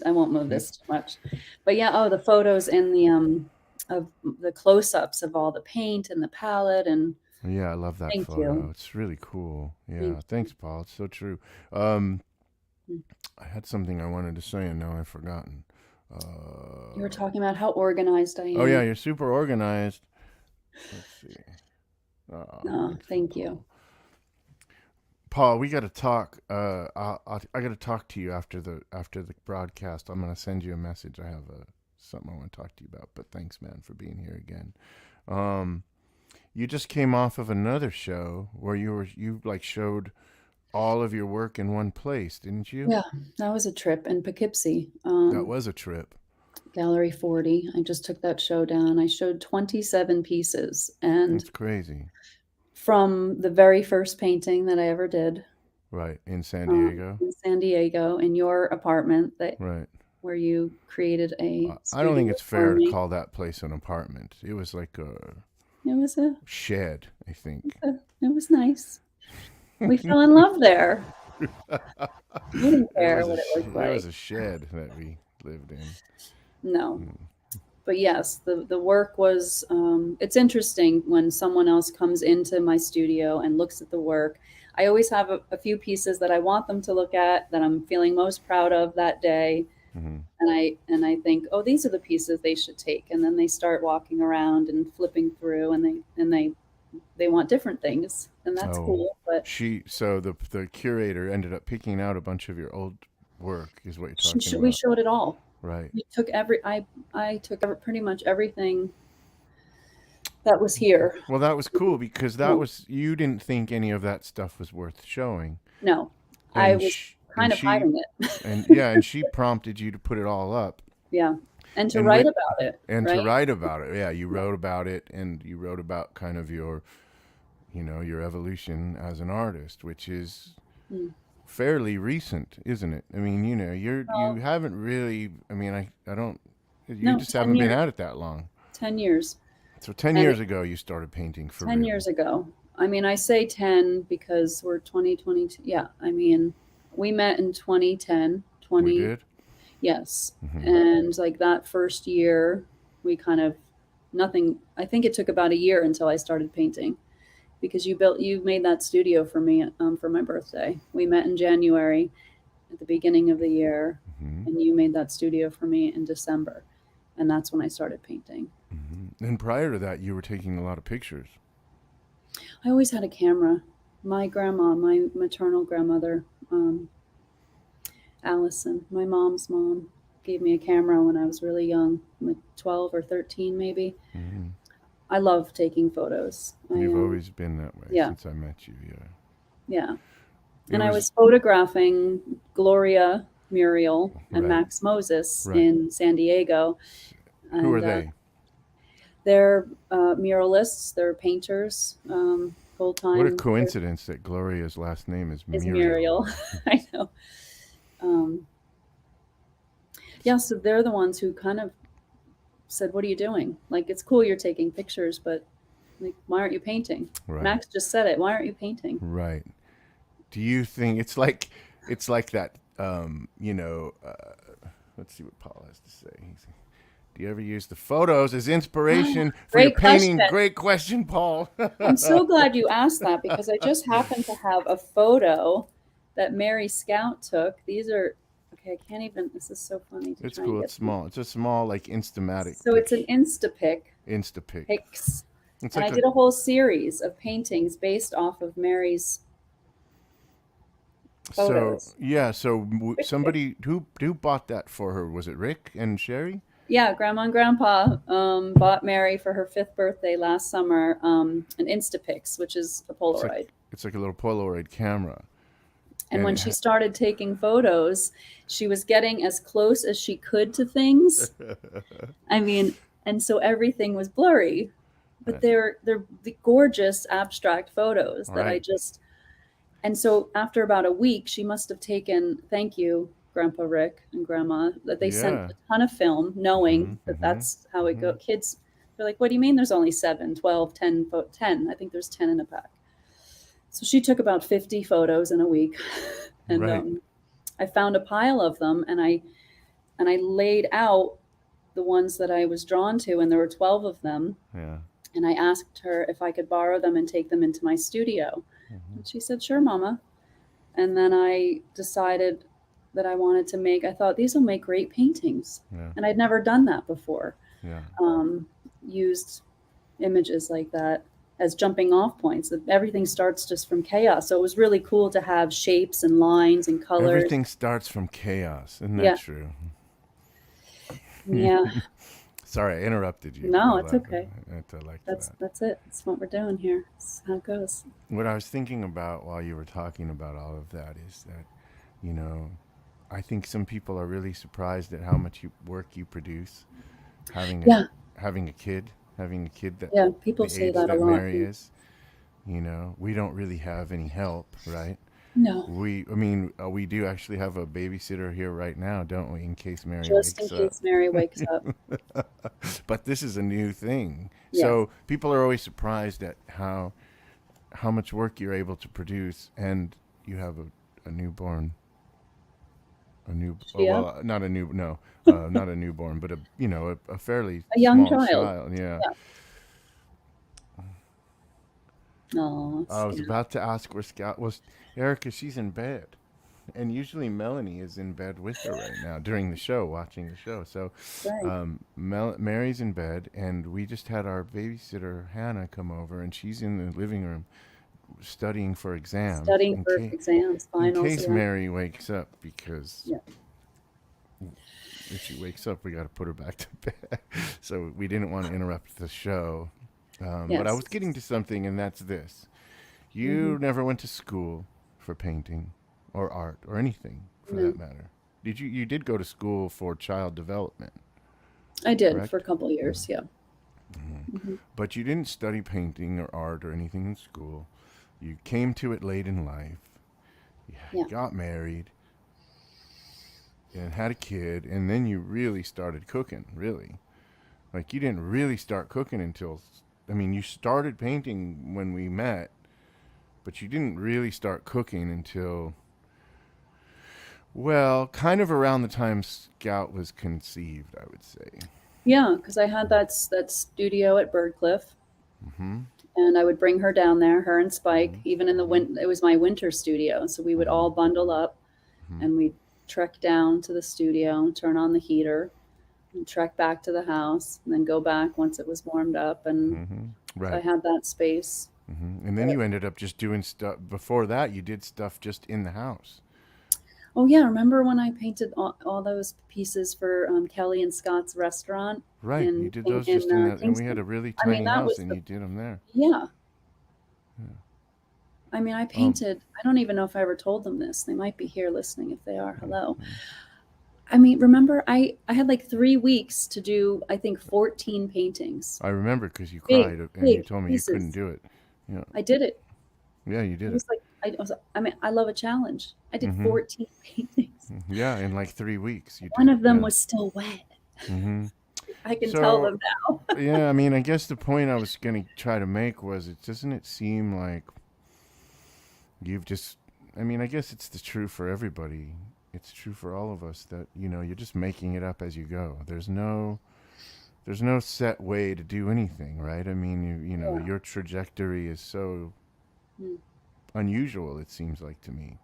I won't move Yep. this too much. But yeah, the photos in of the close-ups of all the paint and the palette and Yeah, I love that thank photo. you. It's really cool. Thank Yeah, thanks, Paul. It's so true. Um, you. I had something I wanted to say and now I've forgotten. You were Uh, talking about how organized I oh yeah, am. you're super organized. Let's see. Oh, Thanks, thank you. Paul. Paul, we got to talk. I got to talk to you after the broadcast. I'm gonna send you a message. I have something I want to talk to you about. But thanks, man, for being here again. Um, you just came off of another show where you like showed all of your work in one place, didn't you? Yeah, that was a trip in Poughkeepsie. That was a trip. Gallery 40. I just took that show down. I showed 27 pieces. And That's crazy. from the very first painting that I ever did Right. In San Diego. in San Diego, in your apartment, Right. where you created a I don't think studio it's for fair to me. call that place an apartment. It was like a It was a, shed, I think. it was nice. We fell in love there. We didn't care what it looked It was like. a shed that we lived in. No. But yes, the work was, it's interesting when someone else comes into my studio and looks at the work. I always have a few pieces that I want them to look at, that I'm feeling most proud of that day. Mm-hmm. And I think, oh, these are the pieces they should take. And then they start walking around and flipping through, and they want different things, and that's Oh, cool. But so the curator ended up picking out a bunch of your old work, is what you're talking we about, showed it all. right? We took I took pretty much everything that was here. Well, that was cool because you didn't think any of that stuff was worth showing, No, I and was sh- kind and of she hiding it. and she prompted you to put it all up Yeah. And to and write about it, to right? write about it. Yeah, you wrote about it, and you wrote about kind of your, your evolution as an artist, which is Mm. fairly recent, isn't it? I mean, you Well, haven't really. I mean, I don't. You no, just 10 haven't been years. at it that long. 10 years. So 10 And years ago, you started painting for 10 real. years ago. I mean, I say 10 because we're 2022. Yeah. I mean, we met in 2010, We 20. did. Yes. Hmm. And like that first year, we kind of nothing. I think it took about a year until I started painting, because you made that studio for me for my birthday. We met in January at the beginning of the year, Hmm. and you made that studio for me in December. And that's when I started painting. Hmm. And prior to that, you were taking a lot of pictures. I always had a camera. My grandma, my maternal grandmother, Allison, my mom's mom, gave me a camera when I was really young, like 12 or 13 maybe. Hmm. I love taking photos. You've always been that way Yeah, since I met you. Yeah. yeah. It And I was was photographing Gloria Muriel and right. Max Moses Right. in San Diego. Who are And they? they're muralists, they're painters, full What a time. coincidence that Gloria's last name is Is Muriel. Muriel. I know. Um, yeah, so they're the ones who kind of said, "What are you doing? Like, it's cool you're taking pictures, but like, why aren't you painting?" Right. Max just said it. Why aren't you painting? Right. Do you think it's like that? Let's see what Paul has to say. Do you ever use the photos as inspiration for your Great question. painting? Great question, Paul. I'm so glad you asked that, because I just happen to have a photo that Mary Scout took. These are okay. I can't even. This is so funny to It's try and cool. get It's small. It's a small, like, Instamatic So it's an Instapic Instapic. pics, It's and I like a did a whole series of paintings based off of Mary's photos. somebody who bought that for her, was it Rick and Sherry? Yeah, Grandma and Grandpa bought Mary for her 5th birthday last summer an Instapix, which is a It's like Polaroid. it's like a little Polaroid camera, And and when she started taking photos, she was getting as close as she could to things. I mean, and so everything was blurry, but they're the gorgeous abstract photos that I right. just. And so after about a week, she must have taken, thank you, Grandpa Rick and Grandma, that they sent Yeah. a ton of film, knowing Hmm. that Hmm. that's how it Hmm. goes. Kids, they're like, what do you mean there's only 7, 12, 10, 10? I think there's 10 in a pack. So she took about 50 photos in a week. And Right. I found a pile of them, and I laid out the ones that I was drawn to, and there were 12 of them. Yeah. And I asked her if I could borrow them and take them into my studio. Hmm. And she said, sure, Mama. And then I decided that I thought these will make great paintings. Yeah. And I'd never done that before. Yeah. Used images like that as jumping off points. Everything starts just from chaos. So it was really cool to have shapes and lines and colors. Everything starts from chaos. Isn't that Yeah. true? Yeah. Sorry, I interrupted you. No, I it's love okay. it. I like That's that. that's it. That's what we're doing here. That's how it goes. What I was thinking about while you were talking about all of that is that, you know, I think some people are really surprised at how much work you produce, having Yeah, having a kid that yeah, people the say age that a that lot. Mary is. You know, we don't really have any help, right? No, I mean, we do actually have a babysitter here right now, don't we? In case Mary just in wakes up. case Mary wakes up. But this is a new thing, Yeah, so people are always surprised at how much work you're able to produce, and you have a newborn, yeah, not a new, no, not a newborn, but a fairly a young small child. child. Yeah. Yeah. Oh, I was Scout. about to ask where Scout was. Erica, she's in bed. And usually Melanie is in bed with her right now during the show, watching the show. So Right. Mary's in bed, and we just had our babysitter Hannah come over, and she's in the living room studying for exams Studying for exams, in finals. case Yeah. Mary wakes up, because Yeah. if she wakes up, we got to put her back to bed. So we didn't want to interrupt the show. But I Yes. was getting to something, and that's this. Hmm. You never went to school for painting or art or anything for No, that matter. Did you? You did go to school for child development, I did for a correct? couple of years. Yeah. Hmm. But you didn't study painting or art or anything in school. You came to it late in life. You Yeah. got married and had a kid, and then you really started cooking, really. Like, you didn't really start cooking until, I mean, you started painting when we met, but you didn't really start cooking until, well, kind of around the time Scout was conceived, I would say. Yeah, because I had that studio at Birdcliff, Mm-hmm. and I would bring her down there, her and Spike, Mm-hmm. even in the Mm-hmm. winter. It was my winter studio, so we would Mm-hmm. all bundle up Mm-hmm. and we'd trek down to the studio, turn on the heater, and trek back to the house, and then go back once it was warmed up. And Mm-hmm. so I Right. had that space. And then But, you ended up just doing stuff. Before that, you did stuff just in the house. oh yeah, remember when I painted all those pieces for Kelly and Scott's restaurant Right. You did those in just in that. And we had Kingston? a really I mean, tiny that house, was and the you did them there. yeah. Yeah. I mean, I Um, painted. I don't even know if I ever told them this. They might be here listening. If they are, hello. mhm. I mean, remember I had like 3 weeks to do, I think, 14 paintings. I remember because you Big, cried and you big told me you couldn't pieces. do it. Yeah. I did it. Yeah, you It did it. was like I mean, I love a challenge. I did Mm-hmm. 14 paintings. Yeah, in like 3 weeks you One did. of them Yeah. was still wet. Mm-hmm. I can tell So them now. yeah, I mean, I guess the point I was gonna try to make was, it doesn't it seem like you've just, I mean, I guess it's the true for everybody. It's true for all of us that, you're just making it up as you go. There's no set way to do anything, right? I mean, Yeah. your trajectory is so Mm. unusual, it seems like to me.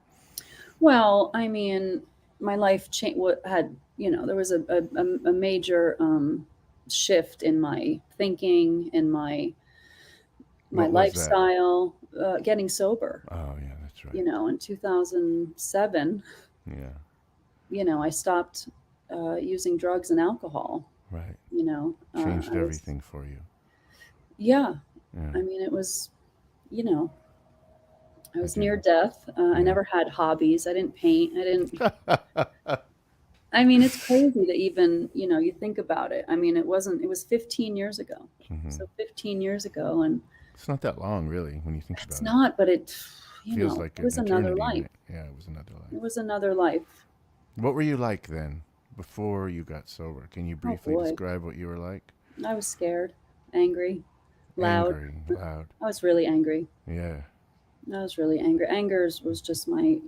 Well, I mean, my life had, there was a major shift in my thinking, in my What was that? lifestyle, getting sober. Oh, yeah, that's right. In 2007, Yeah, I stopped using drugs and alcohol. right. I Changed was, everything for you. yeah, Yeah, I mean, it was, you know, I I was near do. death. I Yeah. never had hobbies. I didn't paint. I didn't, I mean, it's crazy to even, you think about it. I mean, it was 15 years ago. Hmm. So 15 years ago, and It's not that long, really, when you think it's about it. not, but Feels like it an was another eternity, life. right? Yeah, it was another life. It was another life. What were you like then, before you got sober? Can you Oh briefly boy. describe what you were like? I was scared, angry, loud. Angry, loud. I was really angry. Yeah. I was really angry. Anger was just my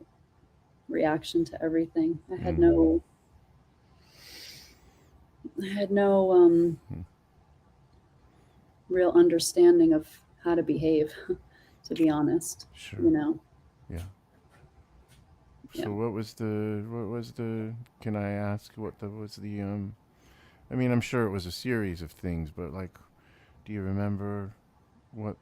reaction to everything. Mm. I had no Mm. real understanding of how to behave, to be honest. Sure. You know, Yeah. yeah. So what was the can I ask what the was the I mean, I'm sure it was a series of things, but like, do you remember what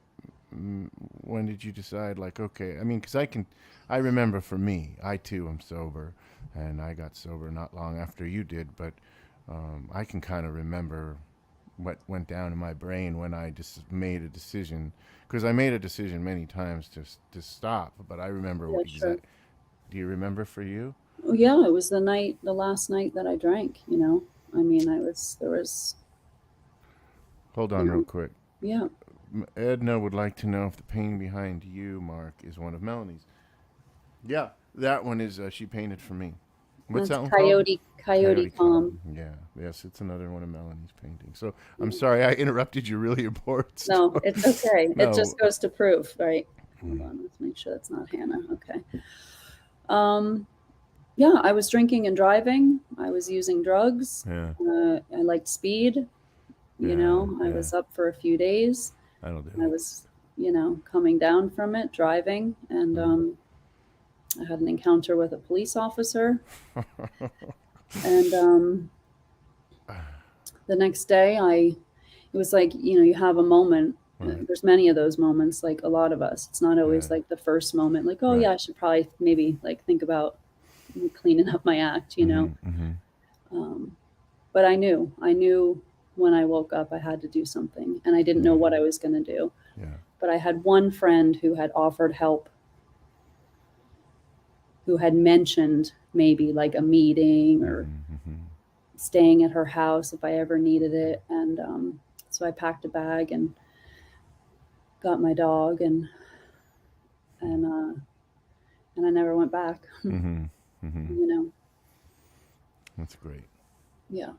when did you decide, like, okay, I mean, cuz I remember for me, I too am sober, and I got sober not long after you did, but I can kind of remember what went down in my brain when I just made a decision, because I made a decision many times to stop, but I remember Yeah, what sure. exact. Do you remember for you? Yeah, it was the last night that I drank, you know. I mean, there was, Hold you on real know, quick. yeah. Edna would like to know if the painting behind you, Mark, is one of Melanie's. Yeah, that one is, she painted for me. What's That's that one called? Coyote Coyote Calm. Calm. Yeah, yes, it's another one of Melanie's paintings. So I'm sorry I interrupted your really important No, story. it's okay. It No. just goes to prove, right? Hold on, let's make sure that's not Hannah. Okay. Um, yeah, I was drinking and driving. I was using drugs. Yeah, I liked speed. You yeah, know, I yeah. was up for a few days. That'll do. I was, coming down from it, driving, and Mm. I had an encounter with a police officer. And the next day, it was like, you have a moment. Right, There's many of those moments, like a lot of us. It's not yeah, always like the first moment, like, oh yeah, right. I should probably maybe like think about cleaning up my act. Mm-hmm, mm-hmm. Um, but I knew when I woke up, I had to do something, and I didn't know Yeah, what I was going to do. yeah. But I had one friend who had offered help, who had mentioned maybe like a meeting or Mm-hmm, mm-hmm. staying at her house if I ever needed it. And so I packed a bag and got my dog, and uh, and I never went back. Mm-hmm, mm-hmm. you know, That's great. yeah.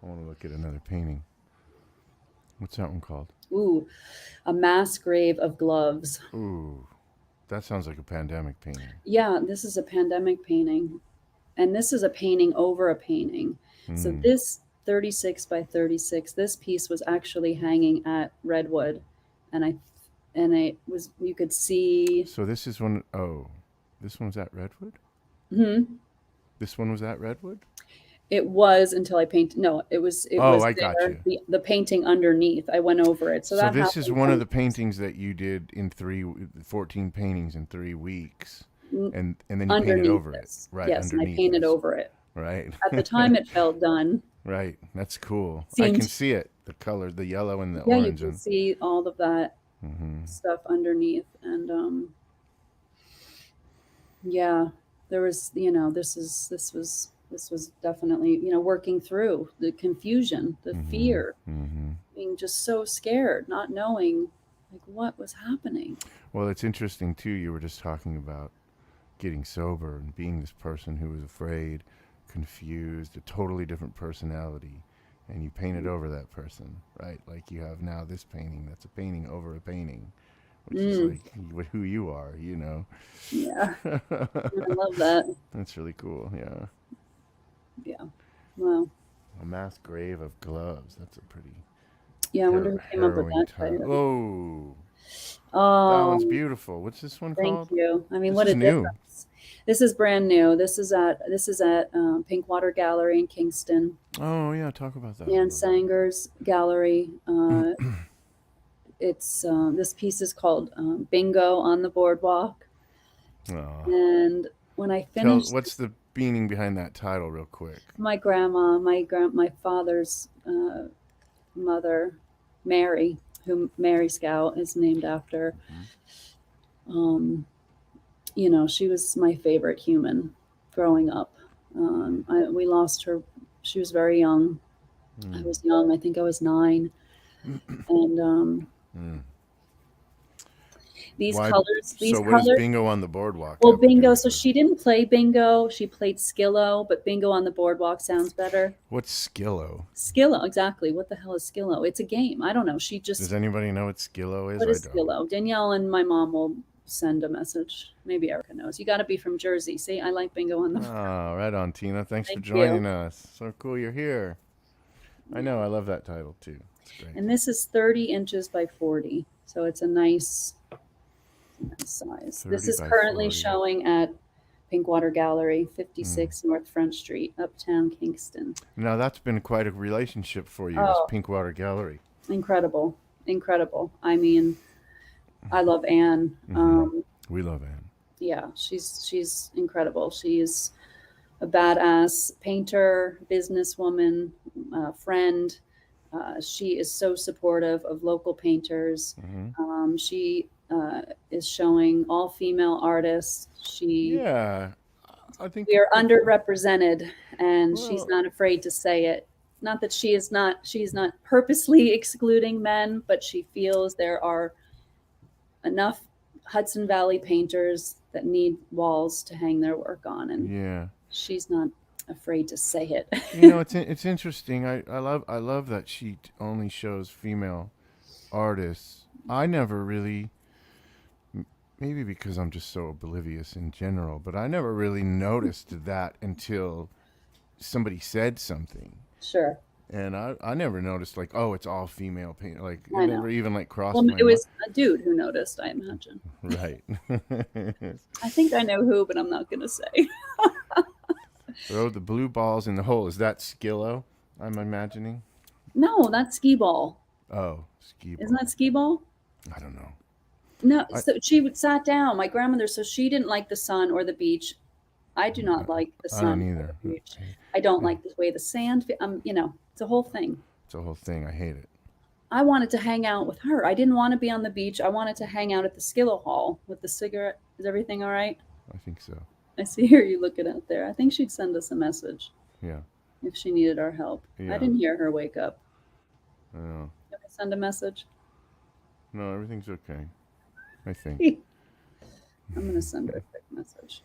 I want to look at another painting. What's that one called? Ooh, a mass grave of gloves. Ooh, that sounds like a pandemic painting. Yeah, this is a pandemic painting, and this is a painting over a painting. So Mm. this 36 by 36, this piece was actually hanging at Redwood, and it was, you could see. So this is one oh this one was at Redwood? Mhm. This one was at Redwood? It was until I painted. No, it Oh, was I got there. you. The painting underneath. I went over it, so So that this is happened one of the 20 years. paintings that you did in 14 paintings in 3 weeks. N- And then you painted Underneath over it. this, Right, yes, and I underneath painted this. over it. Right. At the time, it felt done. Right. That's cool. I can Seemed, see it. The color, the yellow and the yeah, you orange can and see all of that mm-hmm. stuff underneath, and yeah, there was, this was definitely, working through the confusion, the Mm-hmm. fear, Mm-hmm. being just so scared, not knowing like what was happening. Well, it's interesting too. You were just talking about getting sober and being this person who was afraid, confused, a totally different personality, and you painted over that person, right? Like you have now this painting that's a painting over a painting, which is Mm, like who you are, you know. yeah, I love that. That's really cool. Yeah, Yeah. Well, a mass grave of gloves. That's a pretty yeah, I wonder who came up with harrowing that title. title. Oh, that one's Oh, beautiful. What's this one thank called? you. I mean, This what is a new. difference. This is brand new. This is at Pinkwater Gallery in Kingston, Oh yeah, talk about that a Ann little bit. Sanger's gallery. This piece is called Bingo on the Boardwalk. Aw. And when I Tell finished what's the meaning behind that title, real quick. my grandma, my father's mother, Mary, who Mary Scout is named after. Mm-hmm. Um, she was my favorite human growing up. We lost her. She was very young. I Mm. was young. I think I was 9. And Mm. these Why? colors, these So, what does colors. bingo on the boardwalk Well, have to do bingo. with So her? she didn't play bingo. She played Skillo, but bingo on the boardwalk sounds better. What's Skillo? Skillo, exactly. What the hell is Skillo? It's a game. I don't know. She Does just, anybody know what Skillo is? what I is don't. Skillo? Danielle and my mom will send a message. Maybe Erica knows. You got to be from Jersey. See, I like bingo on the. Ah, right on, Tina. Thanks for Thank you. joining us. So cool you're here. I know. I love that title too. It's great. And this is 30 inches by 40. So it's a nice size. This 30 is by currently 40. showing at Pinkwater Gallery, Mm. 56 North Front Street, Uptown Kingston. Now that's been quite a relationship for you, this Oh, Pinkwater Gallery. incredible. Incredible. I mean, I love Anne. Mm-hmm. We love Anne. Yeah, she's incredible. She's a badass painter, businesswoman, friend. She is so supportive of local painters. Mm-hmm. She is showing all female artists. Yeah, I think We are it, underrepresented, and she's well, not afraid to say it. Not that she's not purposely excluding men, but she feels there are enough Hudson Valley painters that need walls to hang their work on, and yeah. she's not afraid to say it. It's interesting. I love that she only shows female artists. I never really, maybe because I'm just so oblivious in general, but I never really noticed that until somebody said something. Sure, And I never noticed like, oh, it's all female paint. Like it I never know. even like Well, crossed my it mind. was a dude who noticed, I imagine. Right. I think I know who, but I'm not going to say. Throw the blue balls in the hole. Is that Skillo? I'm imagining. No, that's skee ball. Oh, skee Isn't ball. that skee ball? I don't know. No, I so sat down. My grandmother, so she didn't like the sun or the beach. I do I, not like the I don't sun or either. the beach. I don't I, like the way the sand, it's a whole thing. it's a whole thing. I hate it. I wanted to hang out with her. I didn't want to be on the beach. I wanted to hang out at the Skillo Hall with the cigarette. Is everything all right? I think so. I see her you looking out there. I think she'd send us a message Yeah. if she needed our help. I Yeah. didn't hear her wake up. I know. Can I send a message? No, everything's okay. I think. I'm going to send her a quick message.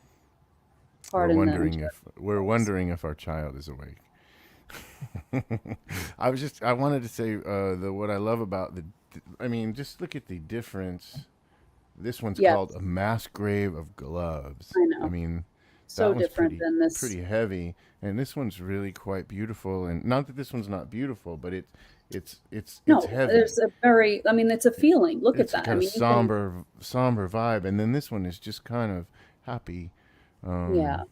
We're Pardon the wondering if we're wondering if our child is awake. I wanted to say the what I love about I mean, just look at the difference. This one's called Yes, a mass grave of gloves. I I know. mean, So that one's different than this. pretty heavy, and this one's really quite beautiful. And not that this one's not beautiful, but it's No, heavy. there's a very, I mean, it's a feeling. Look at It's that. I got a mean, you can, somber vibe, and then this one is just kind of happy. yeah, Um,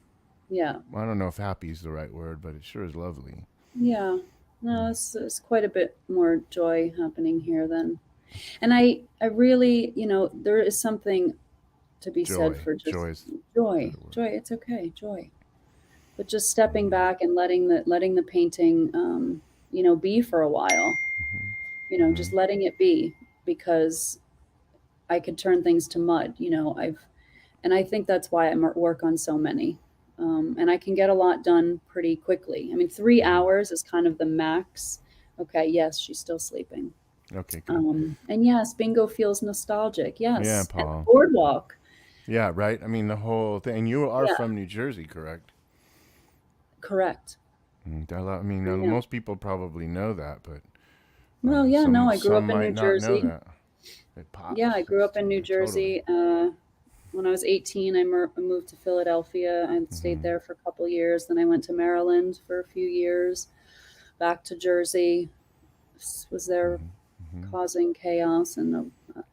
yeah, I don't know if happy is the right word, but it sure is lovely. yeah. No, it's quite a bit more joy happening here than, and I really, there is something to be said Joy, for just joy is a joy, better word. joy. It's okay, joy. But just stepping Mm-hmm. back and letting the painting, be for a while. Mm-hmm. Just letting it be because I could turn things to mud. And I think that's why I work on so many. And I can get a lot done pretty quickly. I mean, 3 hours is kind of the max. Okay, yes, she's still sleeping. Okay, good. And yes, bingo feels nostalgic. Yeah, Yes, and the Paul. boardwalk. Yeah, right. I mean, the whole thing. And you are Yeah, from New Jersey, correct? correct. I mean, I know. most people probably know that, but Well, yeah, no, some I grew some up in might New not know Jersey. that. It Yeah, I pops. grew up in New Totally. Jersey. When I was 18, I moved to Philadelphia. I stayed Hmm. there for a couple years. Then I went to Maryland for a few years, back to Jersey. Was there Hmm. Hmm. causing chaos and a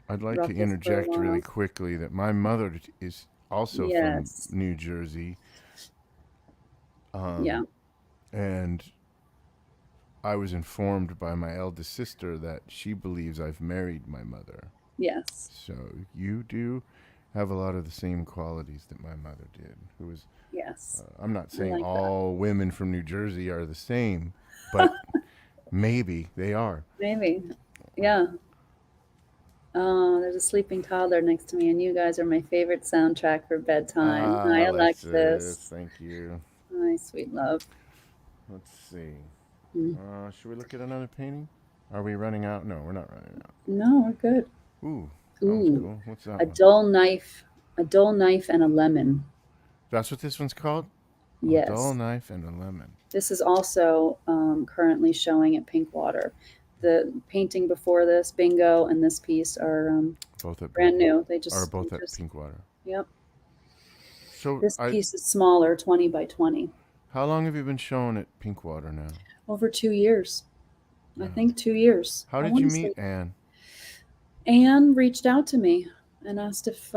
I'd like to ruckus for a interject really while. quickly that my mother is also from Yes. New Jersey, Yeah. um, and I was informed by my eldest sister that she believes I've married my mother. Yes. So you do have a lot of the same qualities that my mother did. Who was Yes. I'm not I saying like that. all women from New Jersey are the same, but maybe they are. Maybe. Yeah. Oh, there's a sleeping toddler next to me, and you guys are my favorite soundtrack for bedtime. Ah, Hi, Alexis, Alexis. thank you. Hi, sweet love. Let's see. Mm. Should we look at another painting? Are we running out? No, we're not running out. No, we're good. Ooh, that one's Ooh, cool. What's that a one? dull knife, a dull knife and a lemon. That's what this one's called? A dull Yes. knife and a lemon. This is also currently showing at Pinkwater. The painting before this, Bingo, and this piece are Both at brand new. are both at Pinkwater. Yep. So This piece is smaller, 20 by 20. how long have you been showing at Pinkwater now? Over 2 years. I Wow. think 2 years. How I did you want to meet say. Anne? Anne reached out to me and asked if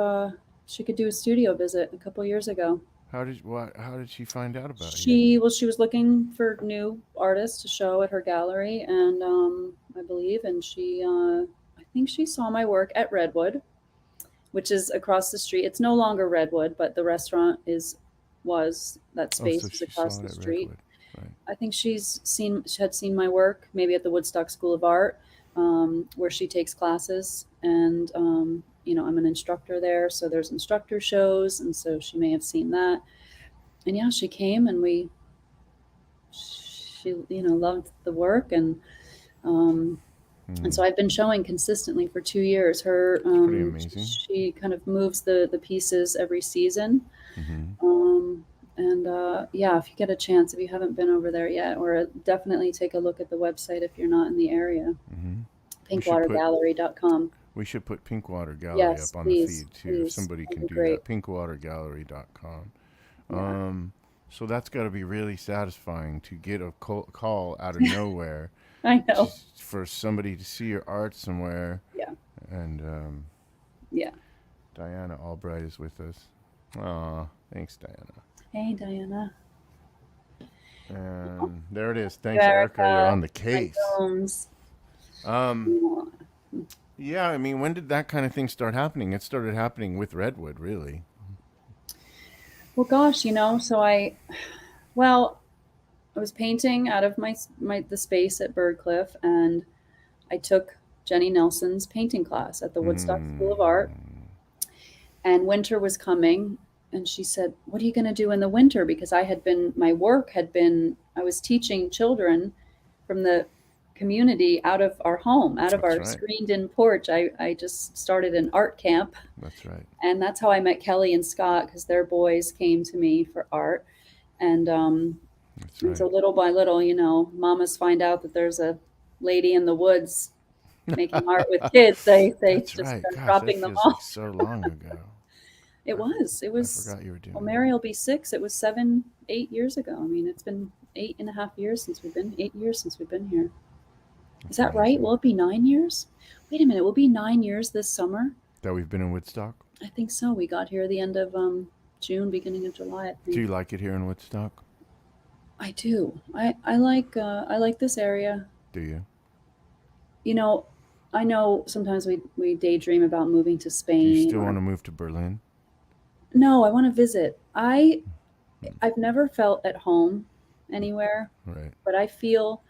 she could do a studio visit a couple years ago. How did she find out about you? She was looking for new artists to show at her gallery, and I believe, and I think she saw my work at Redwood, which is across the street. It's no longer Redwood, but the restaurant was that Oh, so space was she across saw it the at street. Redwood. Right. I think she had seen my work maybe at the Woodstock School of Art, where she takes classes, and I'm an instructor there, so there's instructor shows, and so she may have seen that. And yeah, she came, and she loved the work, um, and so I've been showing consistently for 2 years. It's pretty amazing. She kind of moves the pieces every season. Mm-hmm. And yeah, if you get a chance, if you haven't been over there yet, or definitely take a look at the website if you're not in the area. Mm-hmm. pinkwatergallery.com. We should put Pinkwater Gallery Yes, up on please, the feed too. If please. somebody That'd can be do great. that, pinkwatergallery.com. Yeah. So that's got to be really satisfying to get a call out of nowhere I know. just for somebody to see your art somewhere. Yeah. And Yeah. Diana Albright is with us. Aw, thanks, Diana. Hey, Diana. And there it is. Thanks, Erica. You're on the case. Yeah, I mean, when did that kind of thing start happening? It started happening with Redwood, really. Well, gosh, so I was painting out of the space at Birdcliff, and I took Jenny Nelson's painting class at the Woodstock School of Art. And winter was coming, and she said, "What are you going to do in the winter?" Because I was teaching children from the community out of our home, out of our screened-in porch. I just started an art camp. That's right. And that's how I met Kelly and Scott, because their boys came to me for art. And so little by little, mamas find out that there's a lady in the woods making art with kids. They just start dropping them off. Like so long ago. It was. I forgot you were doing. Well, Mary will be 6. It was 7, 8 years ago. I mean, it's been 8.5 years since we've been here. Is that right? Will it be 9 years? Wait a minute. Will it be 9 years this summer? That we've been in Woodstock? I think so. We got here the end of June, beginning of July, I think. Do you like it here in Woodstock? I do. I like this area. Do you? I know sometimes we daydream about moving to Spain. Do you still want to move to Berlin? No, I want to visit. I've never felt at home anywhere. Right. But I feel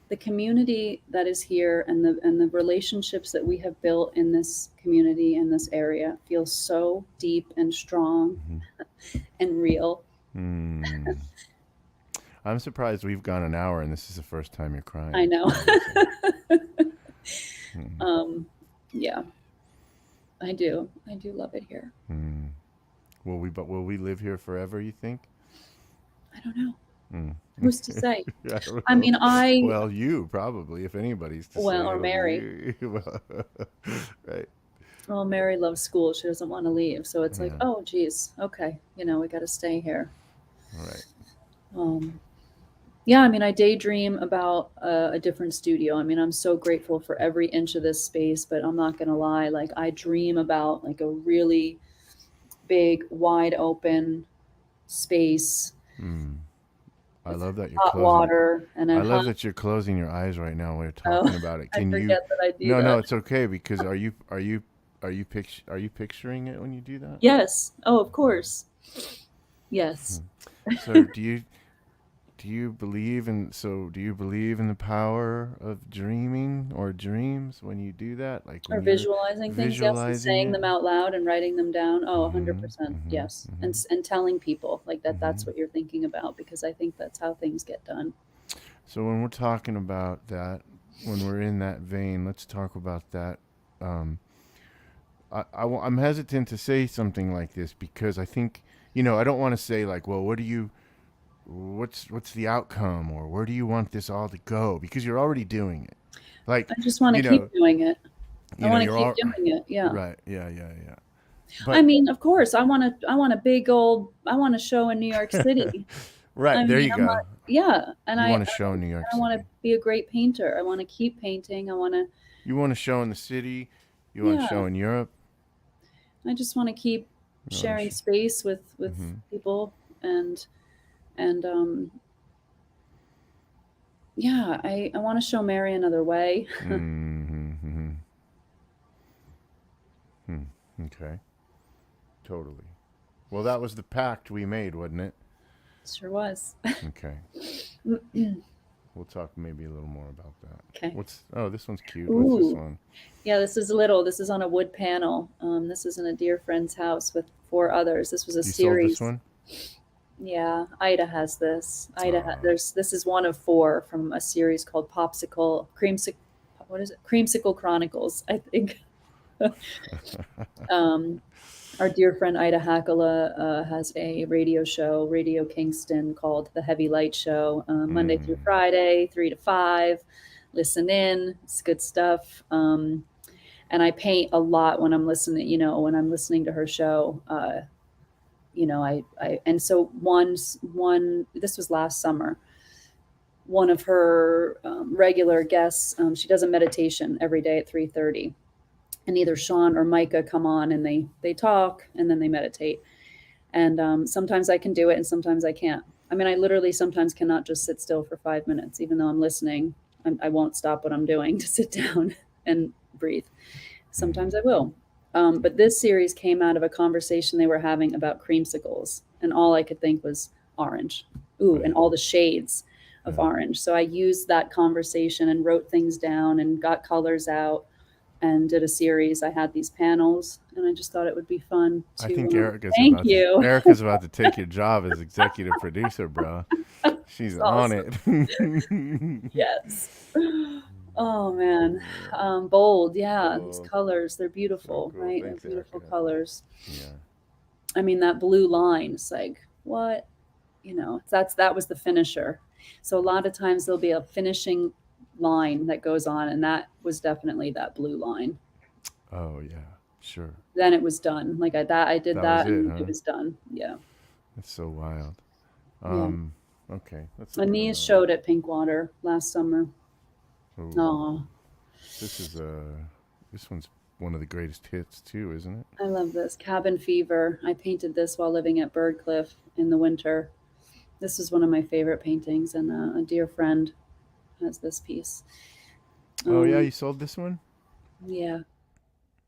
the community that is here, and the relationships that we have built in this community, in this area, feels so deep and strong and real. I'm surprised we've gone an hour and this is the first time you're crying. I know. Yeah, I do love it here. Will we live here forever, you think? I don't know. Who's to say? I mean, well, you probably, if anybody's to say. Well, or Mary. Right. Well, Mary loves school. She doesn't want to leave. So it's like, oh, geez. Okay. We got to stay here. Right. Yeah, I mean, I daydream about a different studio. I mean, I'm so grateful for every inch of this space, but I'm not going to lie. Like, I dream about like a really big, wide open space. I love that you're hot closing. Water, and I love that you're closing your eyes right now while you're talking about it. Can I forget that I do that. No, it's okay, because are you picturing it when you do that? Yes. Oh, of course. Yes. So do you believe in the power of dreaming or dreams when you do that? Like when or visualizing things, yes, and saying them out loud and writing them down. Oh, 100%. Yes. And telling people like that that's what you're thinking about, because I think that's how things get done. So when we're talking about that, when we're in that vein, let's talk about that. I'm hesitant to say something like this because I think, I don't want to say like, well, what's the outcome, or where do you want this all to go? Because you're already doing it. Like, I just want to keep doing it. I want to keep doing it. Yeah. Right. Yeah. But, I mean, of course, I want to show in New York City. Right. There you go. And I want to show in New York City. I want to be a great painter. I want to keep painting. You want to show in the city. You want to show in Europe. I just want to keep sharing space with people and I want to show Mary another way. Okay. Totally. Well, that was the pact we made, wasn't it? Sure was. Okay. we'll talk maybe a little more about that. Okay. This one's cute. What's this Ooh. one? Yeah, this is little. This is on a wood panel. This is in a dear friend's house with four others. This was a You sold this series. one? Yeah, Ida has this. Oh, This is one of four from a series called what is it? Creamsicle Chronicles, I think. um, our dear friend Ida Hakala has a radio show, Radio Kingston, called The Heavy Light Show, Monday through Friday, 3 to 5. Listen in, it's good stuff. And I paint a lot when I'm listening. When I'm listening to her show. And so this was last summer. One of her regular guests, she does a meditation every day at 3:30. And either Sean or Micah come on and they talk and then they meditate. And sometimes I can do it and sometimes I can't. I mean, I literally sometimes cannot just sit still for 5 minutes, even though I'm listening. I won't stop what I'm doing to sit down and breathe. Sometimes I will. But this series came out of a conversation they were having about creamsicles. And all I could think was orange. Ooh, and all the shades of orange. So I used that conversation and wrote things down and got colors out and did a series. I had these panels, and I just thought it would be fun to. I think thank you. Erica's about to take your job as executive producer, bro. She's on awesome. it. Yes. Oh man, bold. Yeah, Bold. these colors, they're beautiful, So cool. right? Thanks, They're beautiful Erica. colors. Yeah. I mean, that blue line, it's like, what? That was the finisher. So a lot of times there'll be a finishing line that goes on, and that was definitely that blue line. Oh yeah, sure. Then it was done. Like I did That that, was it, and huh? it was done. Yeah. It's so wild. Yeah. Okay. Let's Aeneas showed at Pinkwater last summer. Oh, this one's one of the greatest hits too, isn't it? I love this. Cabin Fever. I painted this while living at Birdcliff in the winter. This is one of my favorite paintings, and a dear friend has this piece. Oh yeah, you sold this one? Yeah.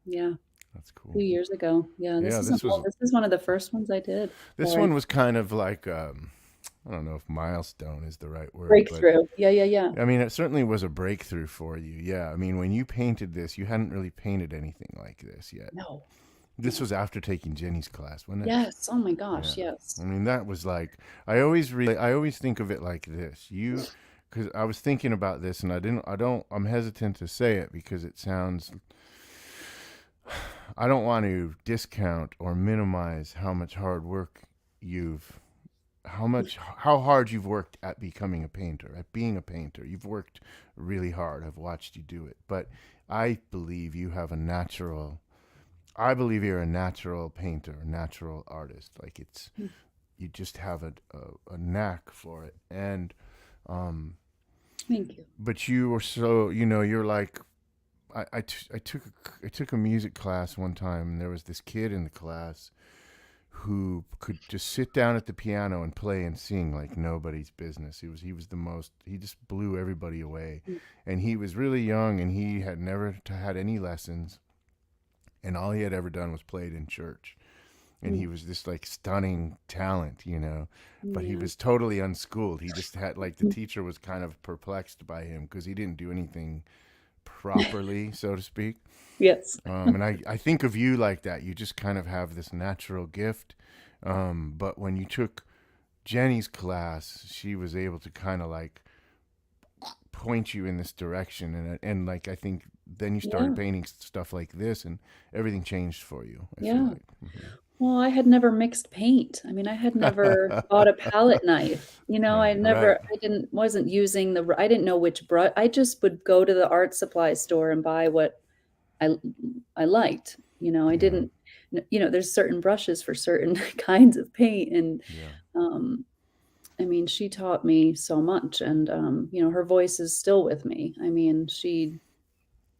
Yeah. That's cool. 2 years ago. Yeah. This is one of the first ones I did. This one was kind of like I don't know if milestone is the right word. Breakthrough. Yeah. I mean, it certainly was a breakthrough for you. Yeah. I mean, when you painted this, you hadn't really painted anything like this yet. No. This was after taking Jenny's class, wasn't it? Yes. Oh my gosh. Yeah. Yes. I mean, that was like, I always think of it like this. Because I was thinking about this, and I'm hesitant to say it because it sounds, I don't want to discount or minimize how much hard work how hard you've worked at becoming a painter, at being a painter. You've worked really hard. I've watched you do it. But I believe you're a natural painter, a natural artist. Like you just have a knack for it. And thank you. but you were so, you're like, I took a music class one time, and there was this kid in the class who could just sit down at the piano and play and sing like nobody's business. He just blew everybody away. And he was really young, and he had never had any lessons, and all he had ever done was played in church. And he was this like stunning talent, but he was totally unschooled. He just had the teacher was kind of perplexed by him because he didn't do anything properly, so to speak. Yes. And I think of you like that. You just kind of have this natural gift. But when you took Jenny's class, she was able to kind of like point you in this direction. And I think then you started painting stuff like this, and everything changed for you. I feel like. Well, I had never mixed paint. I mean, I had never bought a palette knife. I wasn't using I didn't know which brush. I just would go to the art supply store and buy what I liked. I didn't, there's certain brushes for certain kinds of paint. And, I mean, she taught me so much, and, her voice is still with me. I mean, she's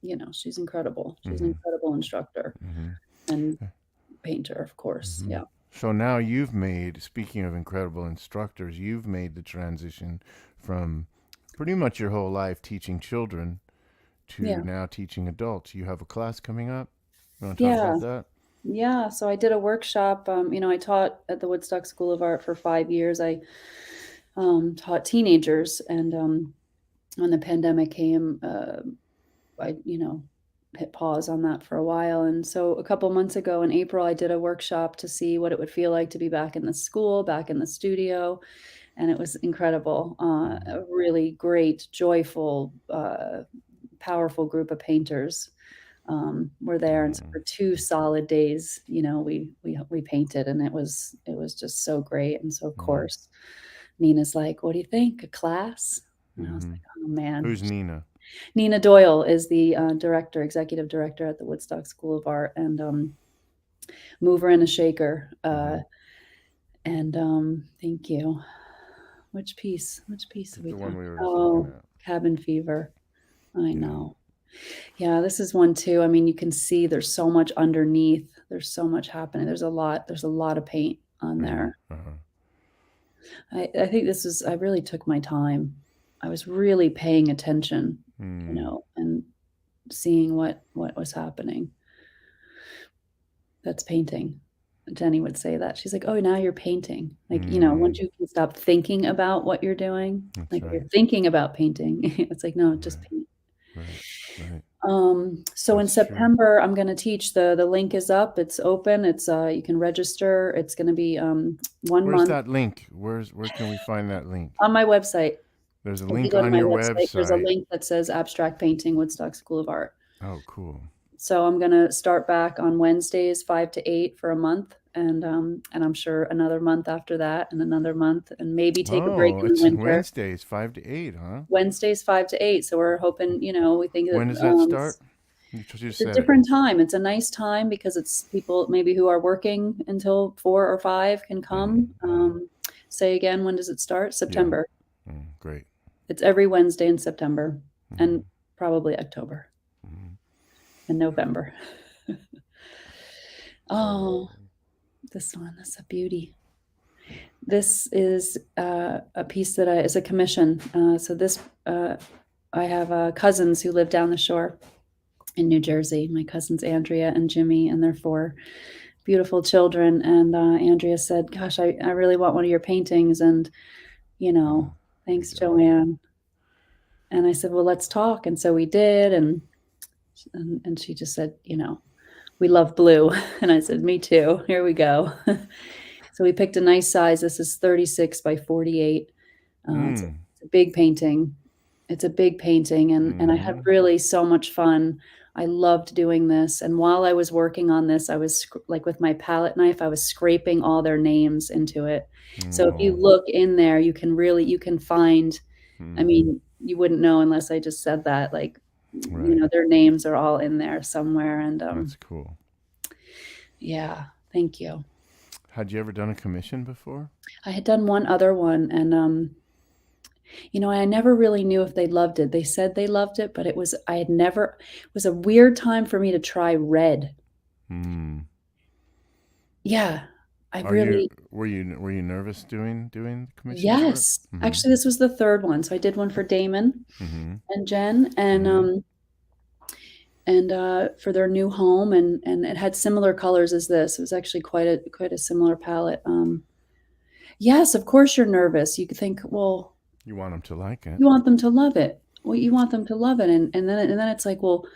incredible. She's an incredible instructor and painter, of course. Yeah. So now speaking of incredible instructors, you've made the transition from pretty much your whole life teaching children to now teaching adults. You have a class coming up. You want to talk about that? Yeah. So I did a workshop. I taught at the Woodstock School of Art for 5 years. I taught teenagers, and when the pandemic came, I, hit pause on that for a while. And so a couple months ago in April, I did a workshop to see what it would feel like to be back in the school, back in the studio. And it was incredible. A really great, joyful, powerful group of painters were there. And so for 2 solid days, we painted, and it was just so great. And so of course, Nina's like, "What do you think? A class?" And I was like, "Oh man." Who's Nina? Nina Doyle is the executive director at the Woodstock School of Art, and mover and a shaker. And thank you. Which piece? Are we The one talking? we were Oh, looking at. Cabin Fever. I know. Yeah, this is one too. I mean, you can see there's so much underneath. There's so much happening. There's a lot of paint on there. I think I really took my time. I was really paying attention, and seeing what was happening. That's painting. Jenny would say that. She's like, "Oh, now you're painting." Like, once you can stop thinking about what you're doing, That's like right. you're thinking about painting, it's like, no, just paint. Right. So in September, I'm gonna teach. The link is up. It's open. It's you can register. It's gonna be 1 Where's month. that link? Where can we find that link? On my website. There's a If you link go to on my your website, there's a website. link that says Abstract Painting, Woodstock School of Art. Oh, cool. So I'm gonna start back on Wednesdays, 5 to 8 for a month, and I'm sure another month after that, and another month, and maybe take a break in the It's winter. Wednesdays, 5 to 8, huh? Wednesdays, 5 to 8. So we're hoping, we think that When does that start? It's a different time. It's a nice time because it's people maybe who are working until 4 or 5 can come. Say again, when does it start? September. Great. It's every Wednesday in September, and probably October and November. Oh, this one, that's a beauty. This is a piece that is a commission. So this, I have cousins who live down the shore in New Jersey. My cousins Andrea and Jimmy, and their 4 beautiful children. And Andrea said, "Gosh, I really want one of your paintings." And thanks, Joanne. And I said, "Well, let's talk." And so we did. And she just said, "We love blue." And I said, "Me too. Here we go." So we picked a nice size. This is 36 by 48. It's a big painting. It's a big painting. And I had really so much fun. I loved doing this. And while I was working on this, I was like with my palette knife, I was scraping all their names into it. So if you look in there, you can find, I mean, you wouldn't know unless I just said that, like, their names are all in there somewhere. And that's cool. Yeah, thank you. Had you ever done a commission before? I had done one other one, and I never really knew if they loved it. They said they loved it, but it was a weird time for me to try red. Yeah. Were you nervous doing the commission? Yes. Actually, this was the 3rd one. So I did one for Damon and Jen, and for their new home, and it had similar colors as this. It was actually quite a similar palette. Yes, of course you're nervous. You could think, well, you want them to like it. You want them to love it. Well, you want them to love it, and then it's like, well,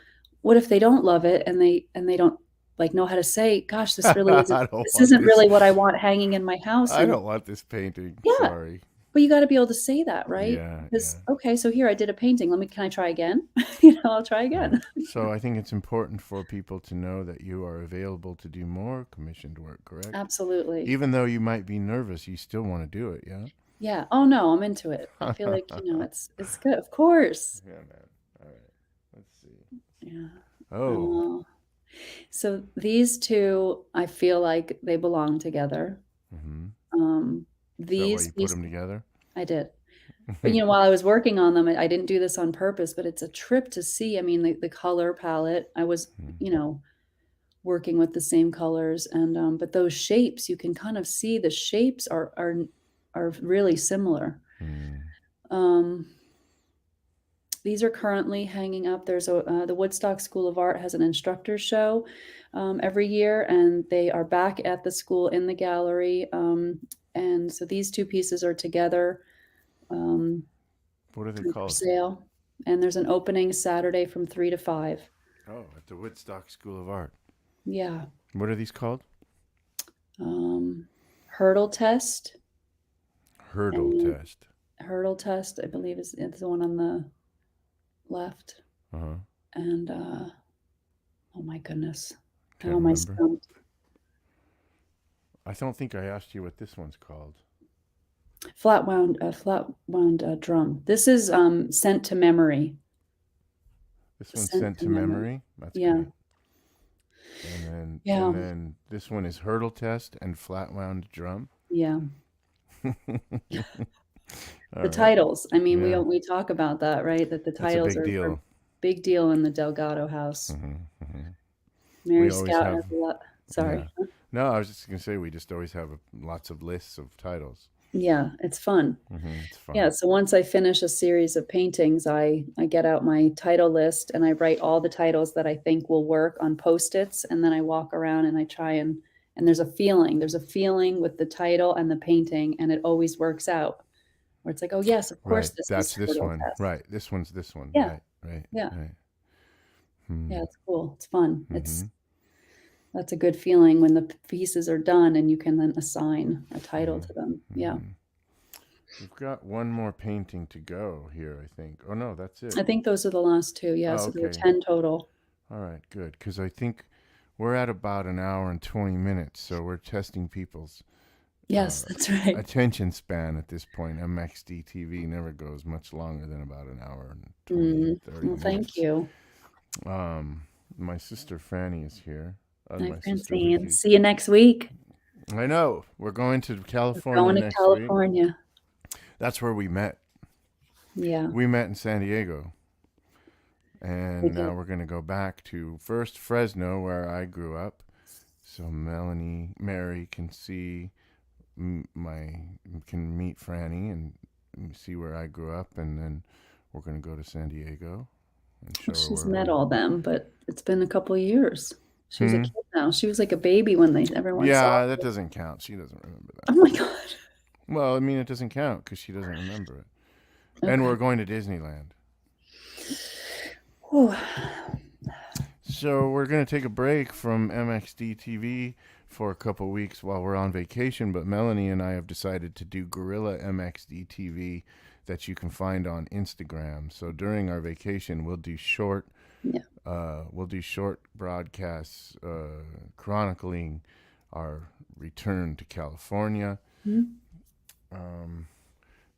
what if they don't love it and they don't like know how to say, "Gosh, this really isn't really what I want hanging in my house." I don't want this painting. Yeah. Sorry. But you got to be able to say that, right? Yeah. Okay, so here I did a painting. Can I try again? I'll try again. So I think it's important for people to know that you are available to do more commissioned work, correct? Absolutely. Even though you might be nervous, you still want to do it, yeah? Yeah. Oh no, I'm into it. I feel like, it's good. Of course. Yeah, man. All right. Let's see. Yeah. Oh. So these 2, I feel like they belong together. These, is that why you put them together? I did. But while I was working on them, I didn't do this on purpose, but it's a trip to see. I mean, the color palette, I was, working with the same colors, and but those shapes, you can kind of see the shapes are really similar. These are currently hanging up. There's the Woodstock School of Art has an instructor show every year, and they are back at the school in the gallery. And so these 2 pieces are together. What are they called? For sale. And there's an opening Saturday from 3 to 5. Oh, at the Woodstock School of Art. Yeah. What are these called? Hurdle test. Hurdle test. Hurdle test, I believe, is the one on the left. Uh-huh. And oh my goodness. Can't How am I remember. stumped? I don't think I asked you what this one's called. Flat wound drum. This is sent to memory. This one's sent to memory. That's Yeah. good. And then this one is hurdle test and flat wound drum. Yeah. The titles. I mean, we talk about that, right? That the titles are big deal in the Delgado house. Mary Scout has a lot. Sorry. Yeah. No, I was just going to say we just always have lots of lists of titles. Yeah, it's fun. It's fun. Yeah, so once I finish a series of paintings, I get out my title list and I write all the titles that I think will work on Post-its, and then I walk around and I try and there's a feeling with the title and the painting, and it always works out. Where it's like, oh yes, of course, that's this one. test. Right, this one's this one. Yeah. Right. Yeah. Right. Yeah, it's cool. It's fun. That's a good feeling when the pieces are done and you can then assign a title to them. Yeah. We've got one more painting to go here, I think. Oh no, that's it. I think those are the last two. Yeah, so there are 10 total. All right, good. Because I think we're at about an hour and 20 minutes, so we're testing people's that's right. attention span at this point. MXDTV never goes much longer than about an hour and 20, 30 well, minutes. thank you. My sister Franny is here. Hi, Francine. See you next week. I know. We're going to California next week. That's where we met. Yeah. We met in San Diego. And now we're going to go back to first Fresno, where I grew up. So Mary can can meet Franny and see where I grew up. And then we're going to go to San Diego and show her. She's met all them, but it's been a couple of years. She's a kid now. She was like a baby when everyone saw her. Yeah, that doesn't count. She doesn't remember that. Oh my God. Well, I mean, it doesn't count because she doesn't remember it. Okay. And we're going to Disneyland. Ooh. So we're going to take a break from MXDTV for a couple weeks while we're on vacation, but Melanie and I have decided to do Guerrilla MXDTV that you can find on Instagram. So during our vacation, we'll do short broadcasts chronicling our return to California.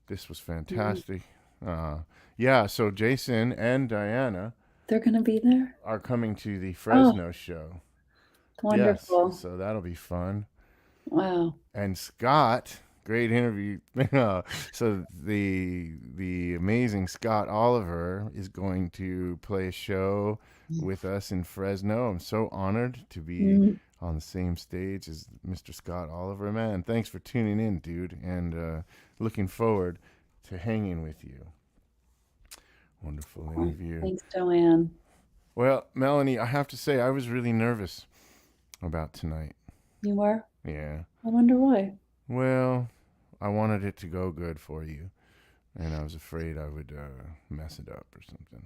This was fantastic. So Jason and Diana, they're going to be there, are coming to the Fresno show. Wonderful. Yes, so that'll be fun. Wow. And Scott, great interview. So the amazing Scott Oliver is going to play a show with us in Fresno. I'm so honored to be on the same stage as Mr. Scott Oliver. Man, thanks for tuning in, dude, and looking forward to hanging with you. Wonderful interview. Thanks, Joanne. Well, Melanie, I have to say I was really nervous about tonight. You were? Yeah. I wonder why. Well, I wanted it to go good for you, and I was afraid I would mess it up or something.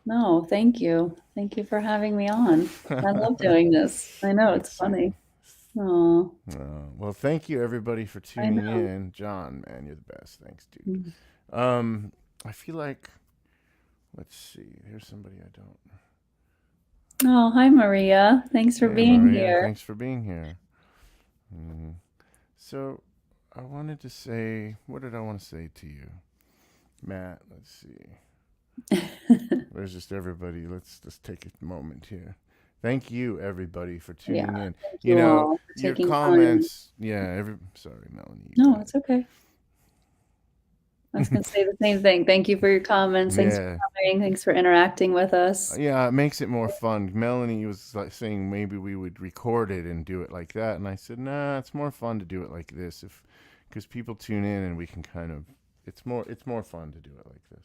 No, thank you. Thank you for having me on. I love doing this. I know, it's funny. Oh. Well, thank you, everybody, for tuning in. John, man, you're the best. Thanks, dude. I feel like, let's see, here's somebody I don't. Oh, hi, Maria. Thanks for being here. Thanks for being here. So I wanted to say, what did I want to say to you? Matt, let's see. There's just everybody. Let's just take a moment here. Thank you, everybody, for tuning in. You know, your comments. Sorry, Melanie. No, it's okay. I was going to say the same thing. Thank you for your comments. Thanks for coming. Thanks for interacting with us. Yeah, it makes it more fun. Melanie was like saying maybe we would record it and do it like that, and I said, nah, it's more fun to do it like this, because people tune in and we can kind of. It's more fun to do it like this.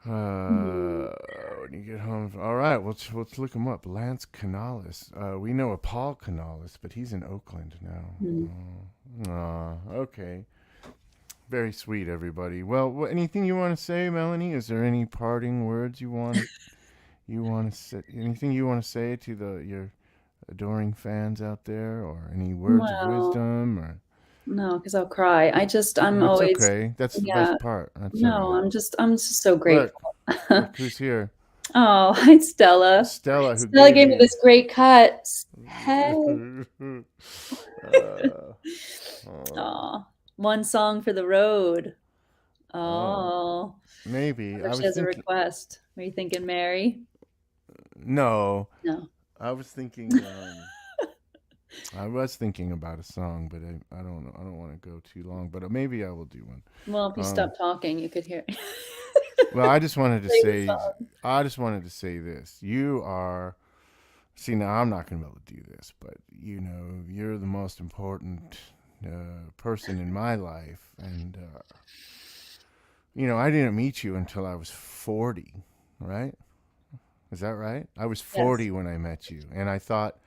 When you get home, all right. Let's look him up. Lance Canales. We know a Paul Canales, but he's in Oakland now. Okay. Very sweet, everybody. Well, anything you want to say, Melanie? Is there any parting words you want to say? Anything you want to say to your adoring fans out there, or any words of Well, wisdom? Or no, because I'll cry. I'm that's always, okay. That's the yeah, best part. That's all no, right. I'm just so Look, grateful. look who's here. Oh, hi, Stella. Stella, who Stella gave gave me me. this great cut. Hey. uh, oh, Oh, one song for the road. oh, Oh, maybe wonder I if she was has a thinking. request. Are you thinking Mary? No, No. I was thinking. I was thinking about a song, but I don't know. I don't want to go too long, but maybe I will do one. Well, if you Um, stop talking, you could hear. well, I just wanted to Play the say, song. this. You are. See, now I'm not going to be able to do this, but you're the most important person in my life, and I didn't meet you until I was 40, right? Is that right? I was Yes. 40 when I met you, and I thought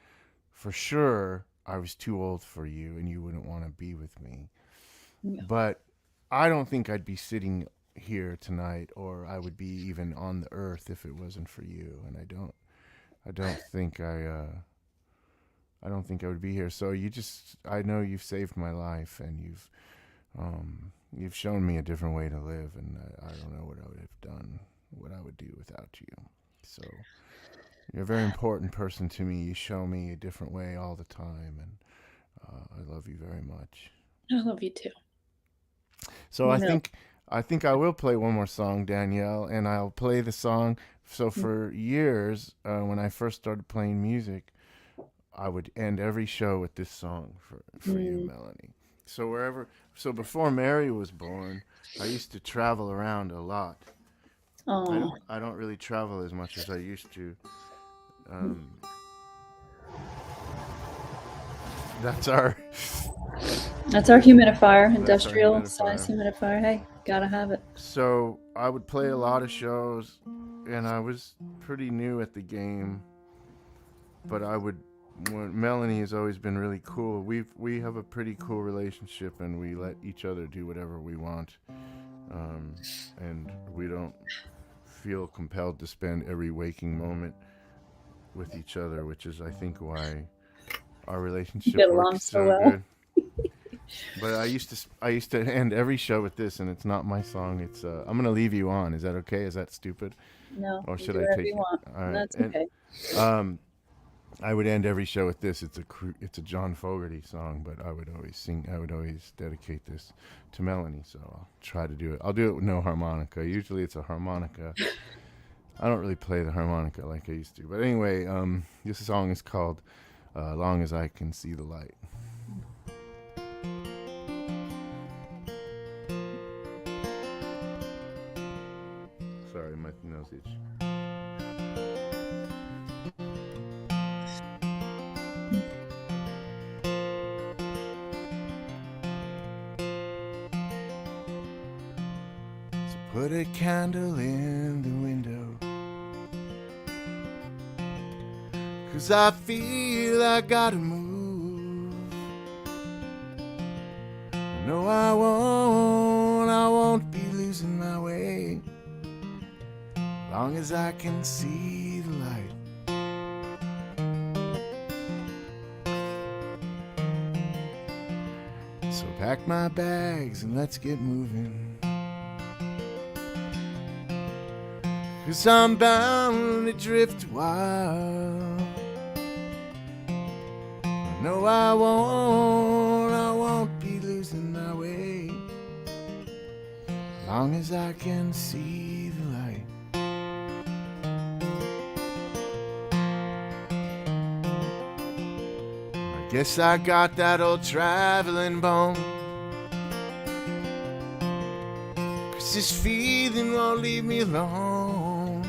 for sure I was too old for you, and you wouldn't want to be with me. No. But I don't think I'd be sitting here tonight, or I would be even on the earth if it wasn't for you. And I don't think I would be here. So I know you've saved my life, and you've shown me a different way to live, and I don't know what I would have done, what I would do without you. So you're a very important person to me. You show me a different way all the time, and I love you very much. I love you too. So You know. I think I will play one more song, Danielle, and I'll play the song. So for years, when I first started playing music, I would end every show with this song for you, Mm. Melanie. So before Mary was born, I used to travel around a lot. Oh, I don't really travel as much as I used to. Um, that's our that's our humidifier, that's our industrial size humidifier. humidifier. Hey, gotta have it. So I would play a lot of shows, and I was pretty new at the game. But Melanie has always been really cool. We have a pretty cool relationship, and we let each other do whatever we want, and we don't feel compelled to spend every waking moment with each other, which is, I think, why our You get relationship along works so so well. good. But I used to end every show with this, and it's not my song. It's I'm gonna leave you on. Is that okay? Is that stupid, No, or you should do I whatever you take it? want. All right. That's And okay. um, I would end every show with this. It's a John Fogerty song, but I would always dedicate this to Melanie. So I'll try to do it. I'll do it with no harmonica. Usually it's a harmonica. I don't really play the harmonica like I used to. But anyway, this song is called "Long as I Can See the Light." Sorry, my nose itch. So put a candle in the window, 'cause I feel I gotta move. No, I won't be losing my way, long as I can see the light. So pack my bags and let's get moving, 'cause I'm bound to drift a while. No, I won't be losing my way, long as I can see the light. I guess I got that old traveling bone, 'cause this feeling won't leave me alone.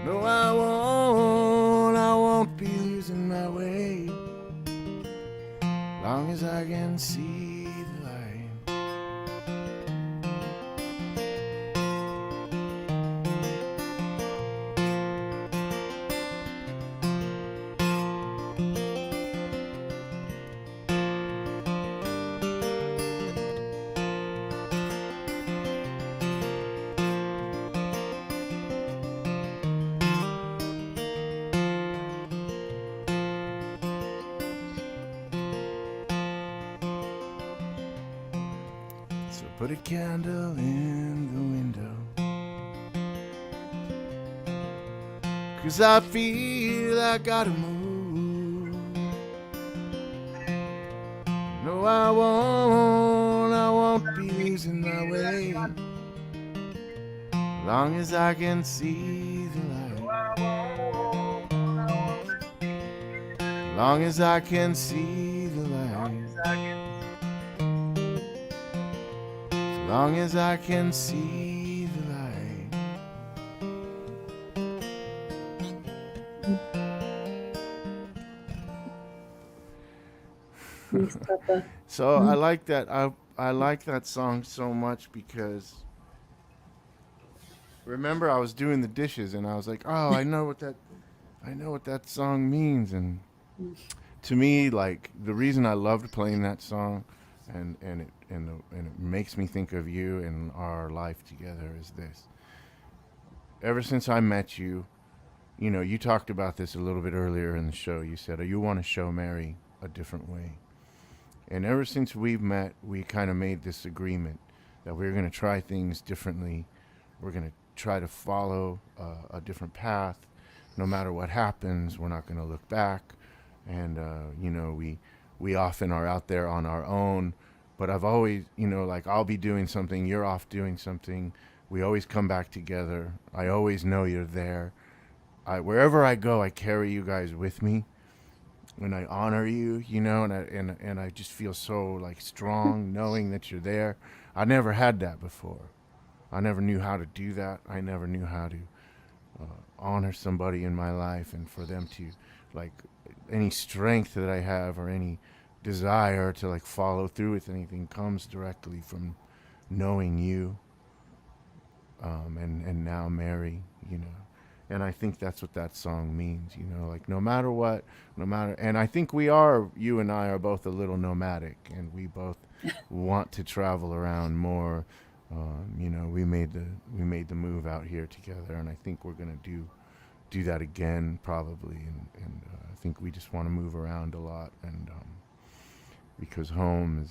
No, I won't be losing my way, long as I can see the light. Put a candle in the window, 'cause I feel I gotta move. No, I won't be losing my way, long as I can see the light. Long as I can see the light. Long as I can see the light. Thanks, Papa. So I like that. I like that song so much because remember I was doing the dishes and I was like, oh, I know what that song means. And to me, like, the reason I loved playing that song and it makes me think of you and our life together is this. Ever since I met you, you know, you talked about this a little bit earlier in the show. You said, oh, you want to show Mary a different way. And ever since we've met, we kind of made this agreement that we're going to try things differently. We're going to try to follow a different path. No matter what happens, we're not going to look back. And, you know, we often are out there on our own. But I've always, you know, like I'll be doing something, you're off doing something. We always come back together. I always know you're there. Wherever I go, I carry you guys with me. And I honor you, you know, and I just feel so like strong knowing that you're there. I never had that before. I never knew how to do that. I never knew how to honor somebody in my life and for them to, like, any strength that I have or any desire to like follow through with anything comes directly from knowing you. And now Mary, you know. And I think that's what that song means, you know, like no matter what, and I think you and I are both a little nomadic and we both want to travel around more. You know, we made the move out here together and I think we're going to do that again probably. And I think we just want to move around a lot and, because home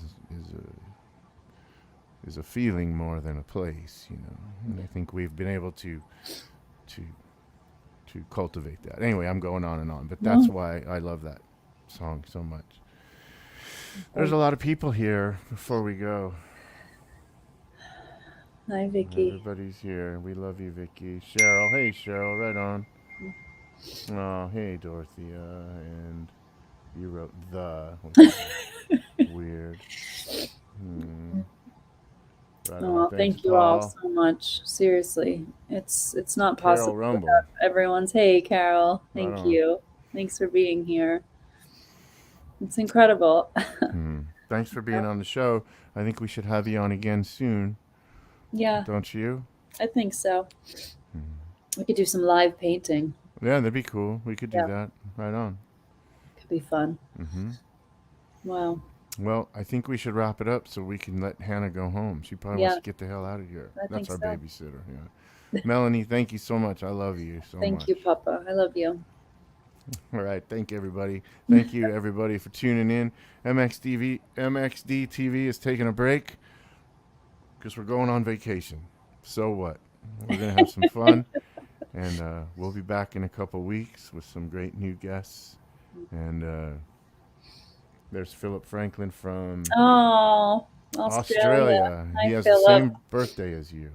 is a feeling more than a place, you know, and I think we've been able to cultivate that. Anyway, I'm going on and on, but that's why I love that song so much. There's a lot of people here before we go. Hi, Vicky. Everybody's here. We love you, Vicky. Cheryl. Hey, Cheryl. Right on. Oh, hey, Dorothea. And you wrote the, which is weird. Right Oh, thank you all so much. Seriously, it's not possible without everyone's. Hey, Carol, thank you. Thanks for being here. It's incredible. Thanks for being on the show. I think we should have you on again soon. Yeah. Don't you? I think so. We could do some live painting. Yeah, that'd be cool. We could do that. Right on. Could be fun. Wow. Well, I think we should wrap it up so we can let Hannah go home. She probably wants to get the hell out of here. That's our babysitter. Yeah. Melanie, thank you so much. I love you so much. Thank you, Papa. I love you. All right. Thank you, everybody. Thank you, everybody, for tuning in. MXDTV is taking a break because we're going on vacation. So what? We're going to have some fun. And we'll be back in a couple weeks with some great new guests. And there's Philip Franklin from Australia. He has the same birthday as you.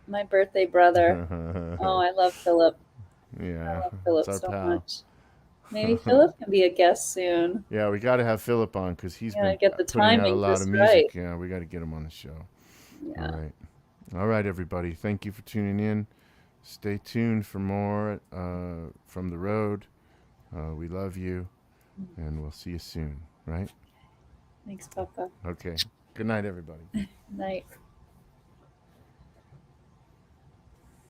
My birthday brother. Oh, I love Philip. Yeah. I love Philip so much. Maybe Philip can be a guest soon. Yeah, we got to have Philip on because he's been get the putting out timing a lot of music. Right. Yeah, we got to get him on the show. Yeah. All right, everybody. Thank you for tuning in. Stay tuned for more from the road. We love you, and we'll see you soon, right? Thanks, Papa. Okay. Good night, everybody. Night.